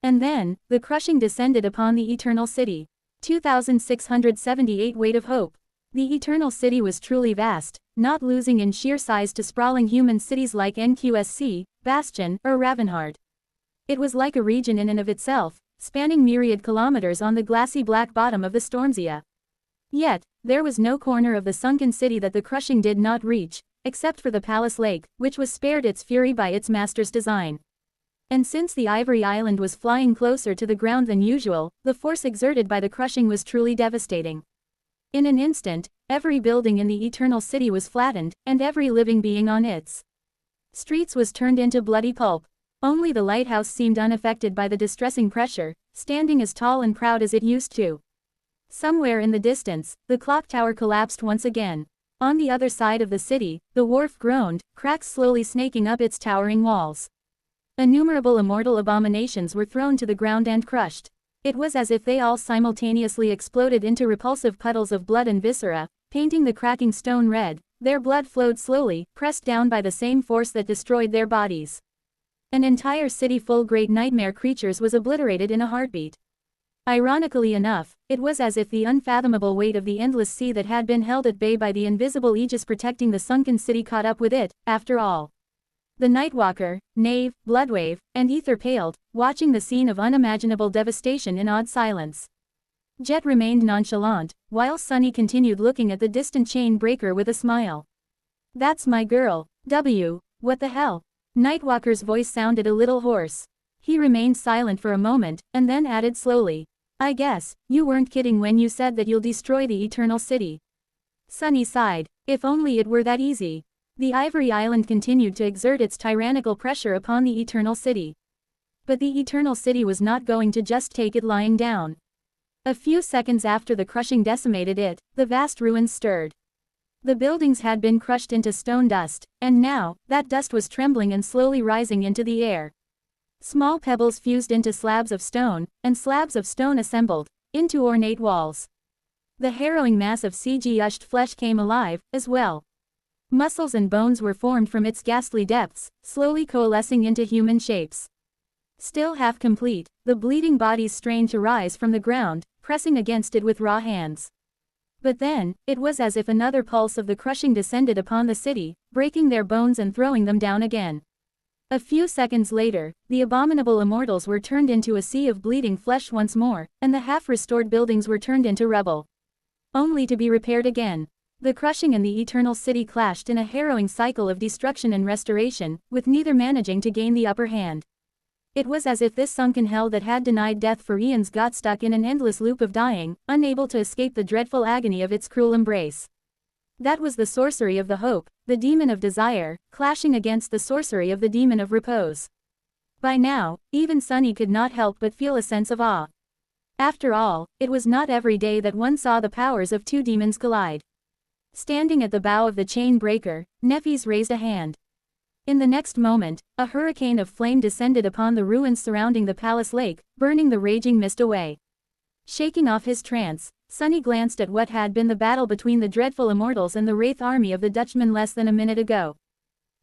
And then, the crushing descended upon the Eternal City. 2,678 weight of hope. The Eternal City was truly vast, not losing in sheer size to sprawling human cities like NQSC, Bastion, or Ravenheart. It was like a region in and of itself, spanning myriad kilometers on the glassy black bottom of the Stormzea. Yet, there was no corner of the sunken city that the crushing did not reach, except for the Palace Lake, which was spared its fury by its master's design. And since the Ivory Island was flying closer to the ground than usual, the force exerted by the crushing was truly devastating. In an instant, every building in the Eternal City was flattened, and every living being on its streets was turned into bloody pulp. Only the lighthouse seemed unaffected by the distressing pressure, standing as tall and proud as it used to. Somewhere in the distance, the clock tower collapsed once again. On the other side of the city, the wharf groaned, cracks slowly snaking up its towering walls. Innumerable immortal abominations were thrown to the ground and crushed. It was as if they all simultaneously exploded into repulsive puddles of blood and viscera, painting the cracking stone red. Their blood flowed slowly, pressed down by the same force that destroyed their bodies. An entire city full of great nightmare creatures was obliterated in a heartbeat. Ironically enough, it was as if the unfathomable weight of the endless sea that had been held at bay by the invisible aegis protecting the sunken city caught up with it, after all. The Nightwalker, Knave, Bloodwave, and Ether paled, watching the scene of unimaginable devastation in awed silence. Jet remained nonchalant, while Sunny continued looking at the distant chain breaker with a smile. "That's my girl. What the hell?" Nightwalker's voice sounded a little hoarse. He remained silent for a moment, and then added slowly, "I guess, you weren't kidding when you said that you'll destroy the Eternal City." Sunny sighed. If only it were that easy. The Ivory Island continued to exert its tyrannical pressure upon the Eternal City. But the Eternal City was not going to just take it lying down. A few seconds after the crushing decimated it, the vast ruins stirred. The buildings had been crushed into stone dust, and now, that dust was trembling and slowly rising into the air. Small pebbles fused into slabs of stone, and slabs of stone assembled into ornate walls. The harrowing mass of CG-ushed flesh came alive, as well. Muscles and bones were formed from its ghastly depths, slowly coalescing into human shapes. Still half complete, the bleeding bodies strained to rise from the ground, pressing against it with raw hands. But then, it was as if another pulse of the crushing descended upon the city, breaking their bones and throwing them down again. A few seconds later, the abominable immortals were turned into a sea of bleeding flesh once more, and the half-restored buildings were turned into rubble, only to be repaired again. The crushing and the Eternal City clashed in a harrowing cycle of destruction and restoration, with neither managing to gain the upper hand. It was as if this sunken hell that had denied death for eons got stuck in an endless loop of dying, unable to escape the dreadful agony of its cruel embrace. That was the sorcery of the hope, the demon of desire, clashing against the sorcery of the demon of repose. By now, even Sunny could not help but feel a sense of awe. After all, it was not every day that one saw the powers of two demons collide. Standing at the bow of the chain breaker, Nephis raised a hand. In the next moment, a hurricane of flame descended upon the ruins surrounding the palace lake, burning the raging mist away. Shaking off his trance, Sunny glanced at what had been the battle between the dreadful immortals and the Wraith army of the Dutchman less than a minute ago.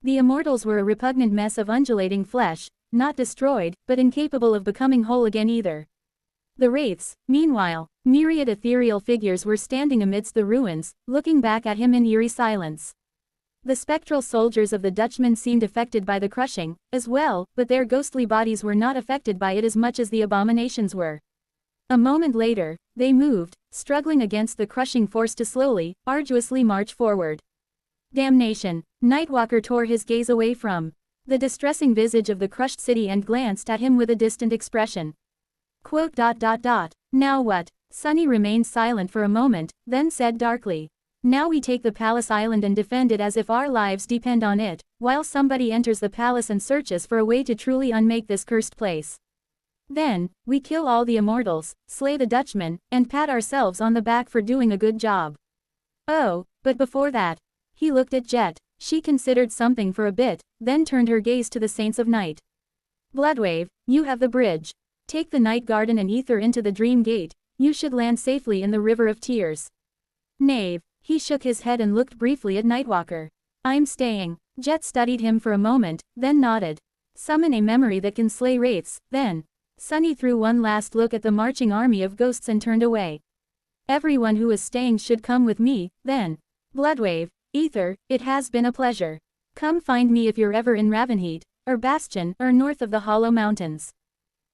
The immortals were a repugnant mess of undulating flesh, not destroyed, but incapable of becoming whole again either. The wraiths, meanwhile, myriad ethereal figures were standing amidst the ruins, looking back at him in eerie silence. The spectral soldiers of the Dutchman seemed affected by the crushing, as well, but their ghostly bodies were not affected by it as much as the abominations were. A moment later, they moved, struggling against the crushing force to slowly, arduously march forward. Damnation! Nightwalker tore his gaze away from the distressing visage of the crushed city and glanced at him with a distant expression. Quote. Now what? Sunny remained silent for a moment, then said darkly. Now we take the Palace Island and defend it as if our lives depend on it, while somebody enters the palace and searches for a way to truly unmake this cursed place. Then, we kill all the immortals, slay the Dutchman, and pat ourselves on the back for doing a good job. Oh, but before that. He looked at Jet. She considered something for a bit, then turned her gaze to the Saints of Night. Bloodwave, you have the bridge. Take the Night Garden and Ether into the Dream Gate. You should land safely in the River of Tears. Knave. He shook his head and looked briefly at Nightwalker. I'm staying. Jet studied him for a moment, then nodded. Summon a memory that can slay wraiths, then. Sunny threw one last look at the marching army of ghosts and turned away. Everyone who is staying should come with me, then. Bloodwave, Ether, it has been a pleasure. Come find me if you're ever in Ravenheat, or Bastion, or north of the Hollow Mountains.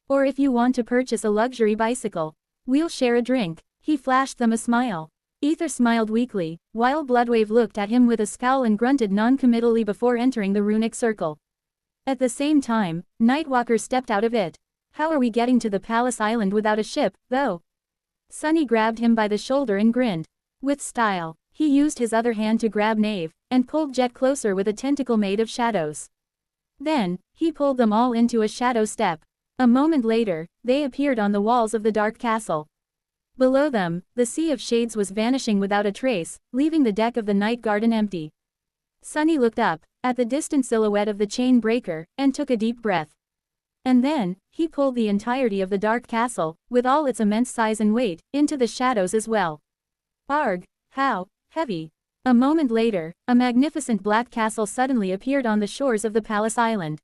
Or if you want to purchase a luxury bicycle. We'll share a drink. He flashed them a smile. Ether smiled weakly, while Bloodwave looked at him with a scowl and grunted non-committally before entering the runic circle. At the same time, Nightwalker stepped out of it. How are we getting to the Palace Island without a ship, though? Sunny grabbed him by the shoulder and grinned. With style, he used his other hand to grab Knave, and pulled Jet closer with a tentacle made of shadows. Then, he pulled them all into a shadow step. A moment later, they appeared on the walls of the dark castle. Below them, the Sea of Shades was vanishing without a trace, leaving the deck of the Night Garden empty. Sunny looked up, at the distant silhouette of the chain breaker, and took a deep breath. And then, he pulled the entirety of the dark castle, with all its immense size and weight, into the shadows as well. Arg, how heavy. A moment later, a magnificent black castle suddenly appeared on the shores of the Palace Island.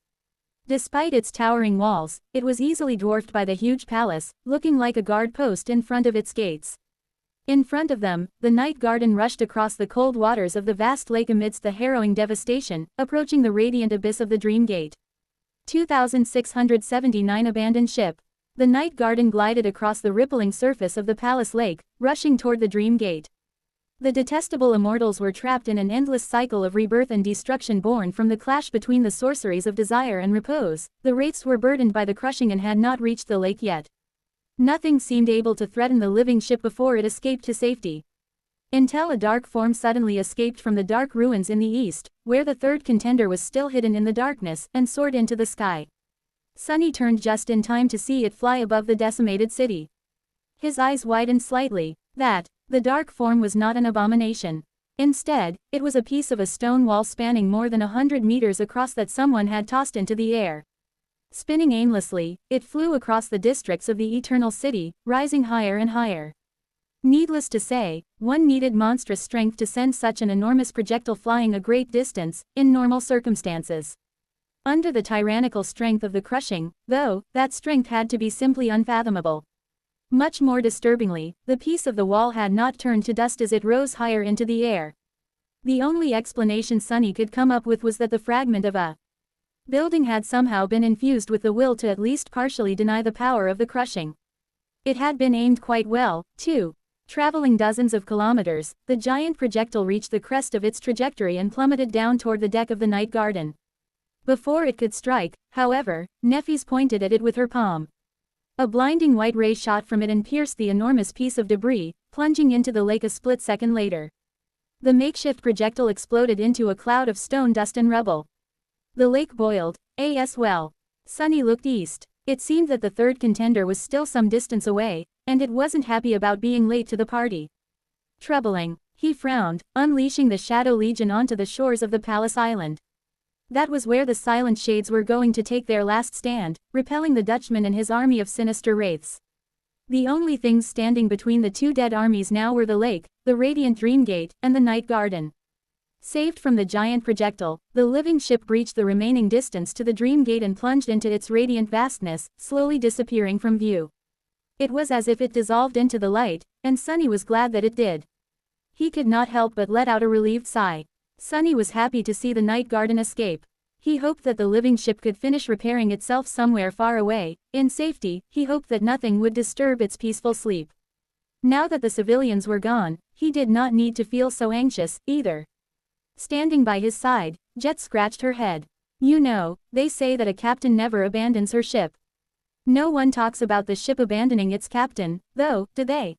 Despite its towering walls, it was easily dwarfed by the huge palace, looking like a guard post in front of its gates. In front of them, the Night Garden rushed across the cold waters of the vast lake amidst the harrowing devastation, approaching the radiant abyss of the Dream Gate. 2679 Abandoned ship. The Night Garden glided across the rippling surface of the Palace Lake, rushing toward the Dream Gate. The detestable immortals were trapped in an endless cycle of rebirth and destruction born from the clash between the sorceries of desire and repose. The wraiths were burdened by the crushing and had not reached the lake yet. Nothing seemed able to threaten the living ship before it escaped to safety. Until a dark form suddenly escaped from the dark ruins in the east, where the third contender was still hidden in the darkness, and soared into the sky. Sunny turned just in time to see it fly above the decimated city. His eyes widened slightly. The dark form was not an abomination. Instead, it was a piece of a stone wall spanning more than 100 meters across that someone had tossed into the air. Spinning aimlessly, it flew across the districts of the Eternal City, rising higher and higher. Needless to say, one needed monstrous strength to send such an enormous projectile flying a great distance, in normal circumstances. Under the tyrannical strength of the crushing, though, that strength had to be simply unfathomable. Much more disturbingly, the piece of the wall had not turned to dust as it rose higher into the air. The only explanation Sunny could come up with was that the fragment of a building had somehow been infused with the will to at least partially deny the power of the crushing. It had been aimed quite well, too. Traveling dozens of kilometers, the giant projectile reached the crest of its trajectory and plummeted down toward the deck of the Night Garden. Before it could strike, however, Nefis pointed at it with her palm. A blinding white ray shot from it and pierced the enormous piece of debris, plunging into the lake a split second later. The makeshift projectile exploded into a cloud of stone dust and rubble. The lake boiled, as well. Sunny looked east. It seemed that the third contender was still some distance away, and it wasn't happy about being late to the party. Troubling. He frowned, unleashing the Shadow Legion onto the shores of the Palace Island. That was where the Silent Shades were going to take their last stand, repelling the Dutchman and his army of sinister wraiths. The only things standing between the two dead armies now were the lake, the radiant Dream Gate, and the Night Garden. Saved from the giant projectile, the living ship breached the remaining distance to the Dream Gate and plunged into its radiant vastness, slowly disappearing from view. It was as if it dissolved into the light, and Sunny was glad that it did. He could not help but let out a relieved sigh. Sunny was happy to see the night garden escape. He hoped that the living ship could finish repairing itself somewhere far away, in safety. He hoped that nothing would disturb its peaceful sleep. Now that the civilians were gone, he did not need to feel so anxious, either. Standing by his side, Jet scratched her head. You know, they say that a captain never abandons her ship. No one talks about the ship abandoning its captain, though, do they?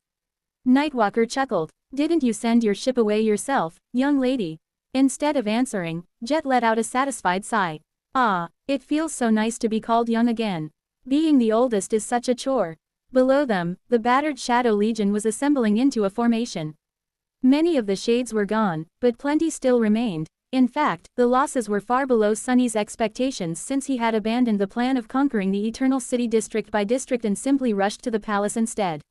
Nightwalker chuckled. Didn't you send your ship away yourself, young lady? Instead of answering, Jet let out a satisfied sigh. Ah, it feels so nice to be called young again. Being the oldest is such a chore. Below them, the battered Shadow Legion was assembling into a formation. Many of the shades were gone, but plenty still remained. In fact, the losses were far below Sunny's expectations since he had abandoned the plan of conquering the Eternal City district by district and simply rushed to the palace instead.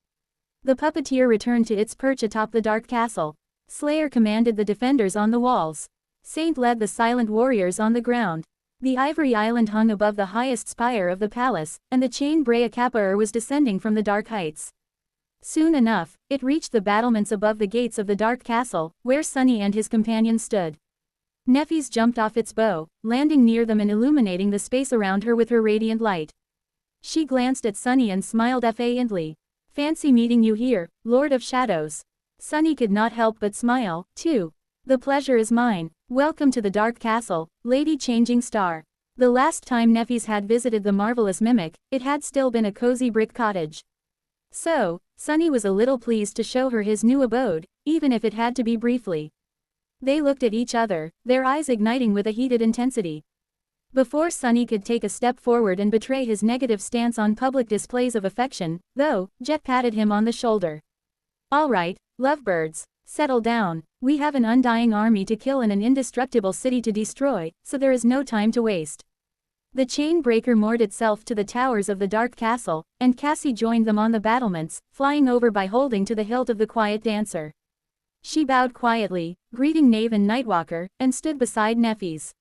The puppeteer returned to its perch atop the dark castle. Slayer commanded the defenders on the walls. Saint led the silent warriors on the ground. The Ivory Island hung above the highest spire of the palace, and the chain Brea Kappa was descending from the dark heights. Soon enough, it reached the battlements above the gates of the dark castle, where Sunny and his companions stood. Nephis jumped off its bow, landing near them and illuminating the space around her with her radiant light. She glanced at Sunny and smiled affably. Fancy meeting you here, Lord of Shadows. Sunny could not help but smile, too. The pleasure is mine. Welcome to the Dark Castle, Lady Changing Star. The last time Nephis had visited the marvelous mimic, it had still been a cozy brick cottage. So, Sunny was a little pleased to show her his new abode, even if it had to be briefly. They looked at each other, their eyes igniting with a heated intensity. Before Sunny could take a step forward and betray his negative stance on public displays of affection, though, Jet patted him on the shoulder. All right, lovebirds, settle down. We have an undying army to kill and an indestructible city to destroy, so there is no time to waste. The chain breaker moored itself to the towers of the dark castle, and Cassie joined them on the battlements, flying over by holding to the hilt of the quiet dancer. She bowed quietly, greeting Knave and Nightwalker, and stood beside Nephis.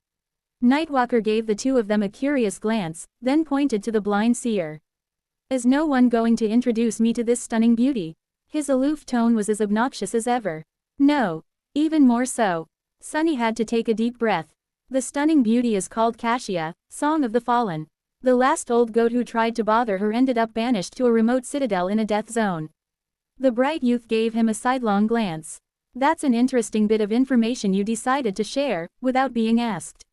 Nightwalker gave the two of them a curious glance, then pointed to the blind seer. Is no one going to introduce me to this stunning beauty? His aloof tone was as obnoxious as ever. No. Even more so. Sunny had to take a deep breath. The stunning beauty is called Cassia, Song of the Fallen. The last old goat who tried to bother her ended up banished to a remote citadel in a death zone. The bright youth gave him a sidelong glance. That's an interesting bit of information you decided to share, without being asked.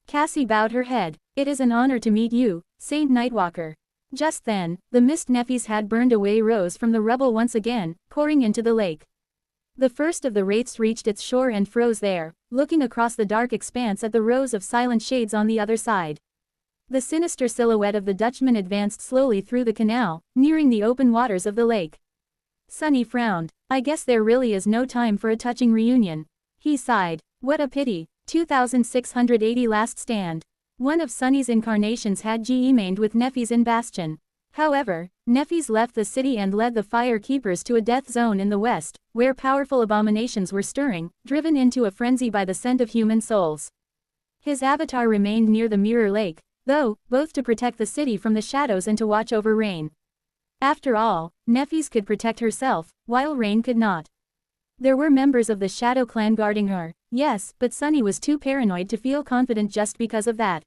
Cassie bowed her head. It is an honor to meet you, Saint Nightwalker. Just then, the mist Nephis had burned away rose from the rubble once again, pouring into the lake. The first of the wraiths reached its shore and froze there, looking across the dark expanse at the rows of silent shades on the other side. The sinister silhouette of the Dutchman advanced slowly through the canal, nearing the open waters of the lake. Sunny frowned. I guess there really is no time for a touching reunion. He sighed. What a pity. 2680 last stand. One of Sunny's incarnations had remained with Nephis in Bastion. However, Nephis left the city and led the Fire Keepers to a death zone in the west, where powerful abominations were stirring, driven into a frenzy by the scent of human souls. His avatar remained near the Mirror Lake, though, both to protect the city from the shadows and to watch over Rain. After all, Nephis could protect herself, while Rain could not. There were members of the Shadow Clan guarding her, yes, but Sunny was too paranoid to feel confident just because of that.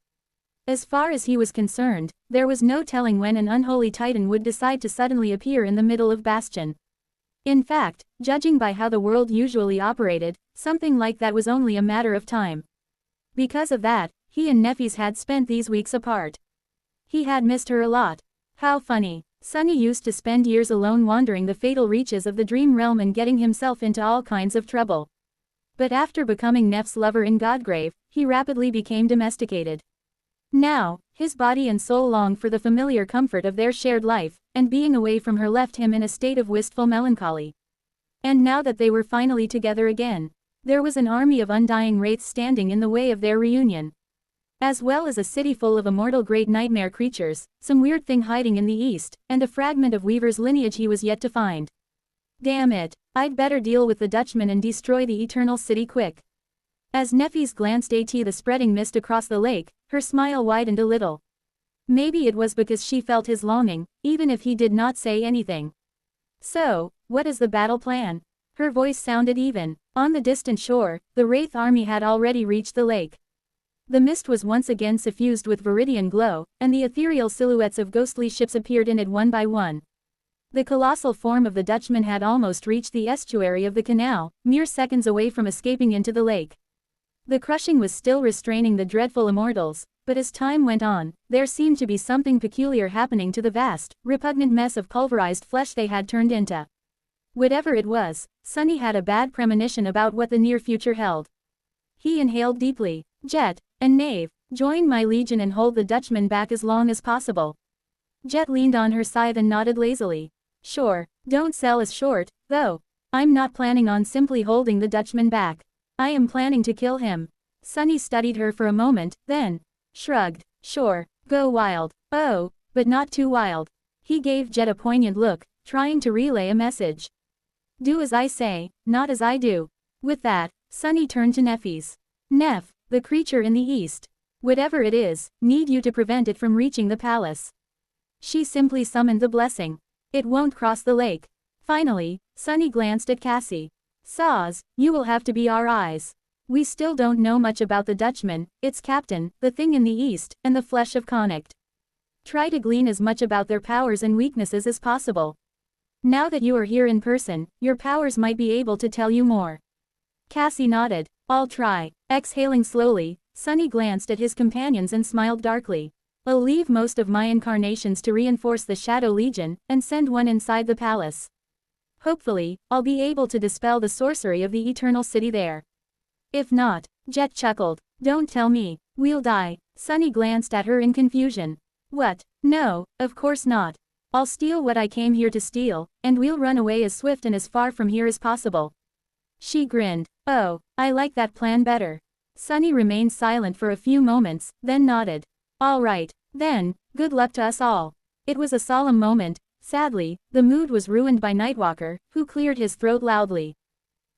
As far as he was concerned, there was no telling when an unholy titan would decide to suddenly appear in the middle of Bastion. In fact, judging by how the world usually operated, something like that was only a matter of time. Because of that, he and Nephis had spent these weeks apart. He had missed her a lot. How funny. Sunny used to spend years alone wandering the fatal reaches of the dream realm and getting himself into all kinds of trouble. But after becoming Neph's lover in Godgrave, he rapidly became domesticated. Now, his body and soul longed for the familiar comfort of their shared life, and being away from her left him in a state of wistful melancholy. And now that they were finally together again, there was an army of undying wraiths standing in the way of their reunion. As well as a city full of immortal great nightmare creatures, some weird thing hiding in the east, and a fragment of Weaver's lineage he was yet to find. Damn it, I'd better deal with the Dutchman and destroy the Eternal City quick. As Nefis glanced at the spreading mist across the lake, her smile widened a little. Maybe it was because she felt his longing, even if he did not say anything. So, what is the battle plan? Her voice sounded even. On the distant shore, the Wraith army had already reached the lake. The mist was once again suffused with viridian glow, and the ethereal silhouettes of ghostly ships appeared in it one by one. The colossal form of the Dutchman had almost reached the estuary of the canal, mere seconds away from escaping into the lake. The crushing was still restraining the dreadful immortals, but as time went on, there seemed to be something peculiar happening to the vast, repugnant mess of pulverized flesh they had turned into. Whatever it was, Sunny had a bad premonition about what the near future held. He inhaled deeply. Jet and Knave, join my legion and hold the Dutchman back as long as possible. Jet leaned on her scythe and nodded lazily. Sure, don't sell us short, though. I'm not planning on simply holding the Dutchman back. I am planning to kill him. Sunny studied her for a moment, then shrugged. Sure, go wild. Oh, but not too wild. He gave Jet a poignant look, trying to relay a message. Do as I say, not as I do. With that, Sunny turned to Nefis. Nef, the creature in the east. Whatever it is, need you to prevent it from reaching the palace. She simply summoned the blessing. It won't cross the lake. Finally, Sunny glanced at Cassie. Saz, you will have to be our eyes. We still don't know much about the Dutchman, its captain, the thing in the east, and the flesh of Connacht. Try to glean as much about their powers and weaknesses as possible. Now that you are here in person, your powers might be able to tell you more. Cassie nodded. I'll try. Exhaling slowly, Sunny glanced at his companions and smiled darkly. I'll leave most of my incarnations to reinforce the Shadow Legion, and send one inside the palace. Hopefully, I'll be able to dispel the sorcery of the Eternal City there. If not, Jet chuckled. Don't tell me. We'll die. Sunny glanced at her in confusion. What? No, of course not. I'll steal what I came here to steal, and we'll run away as swift and as far from here as possible. She grinned. Oh, I like that plan better. Sunny remained silent for a few moments, then nodded. All right, then, good luck to us all. It was a solemn moment. Sadly, the mood was ruined by Nightwalker, who cleared his throat loudly.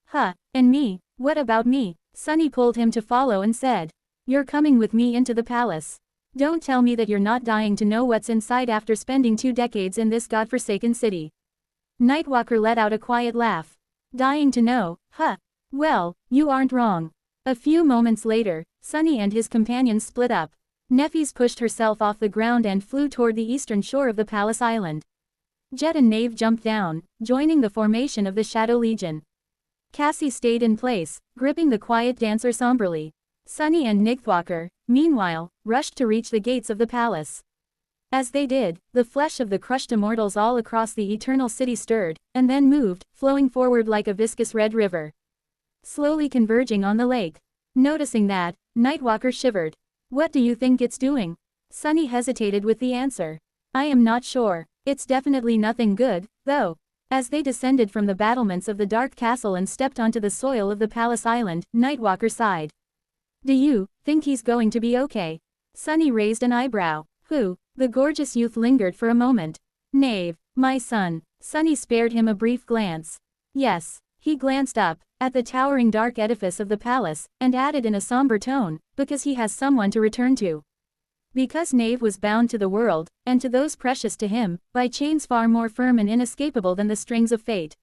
Huh, and me, what about me? Sunny pulled him to follow and said. You're coming with me into the palace. Don't tell me that you're not dying to know what's inside after spending 2 decades in this godforsaken city. Nightwalker let out a quiet laugh. Dying to know, huh? Well, you aren't wrong. A few moments later, Sunny and his companions split up. Nefis pushed herself off the ground and flew toward the eastern shore of the palace island. Jet and Knave jumped down, joining the formation of the Shadow Legion. Cassie stayed in place, gripping the quiet dancer somberly. Sunny and Nightwalker, meanwhile, rushed to reach the gates of the palace. As they did, the flesh of the crushed immortals all across the Eternal City stirred, and then moved, flowing forward like a viscous red river. Slowly converging on the lake. Noticing that, Nightwalker shivered. What do you think it's doing? Sunny hesitated with the answer. I am not sure. It's definitely nothing good, though. As they descended from the battlements of the Dark Castle and stepped onto the soil of the Palace Island, Nightwalker sighed. Do you think he's going to be okay? Sunny raised an eyebrow. Who? The gorgeous youth lingered for a moment. Knave, my son. Sunny spared him a brief glance. Yes. He glanced up, at the towering dark edifice of the palace, and added in a somber tone, because he has someone to return to. Because Knave was bound to the world, and to those precious to him, by chains far more firm and inescapable than the strings of fate.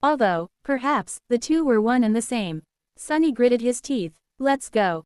Although, perhaps, the two were one and the same. Sunny gritted his teeth. Let's go.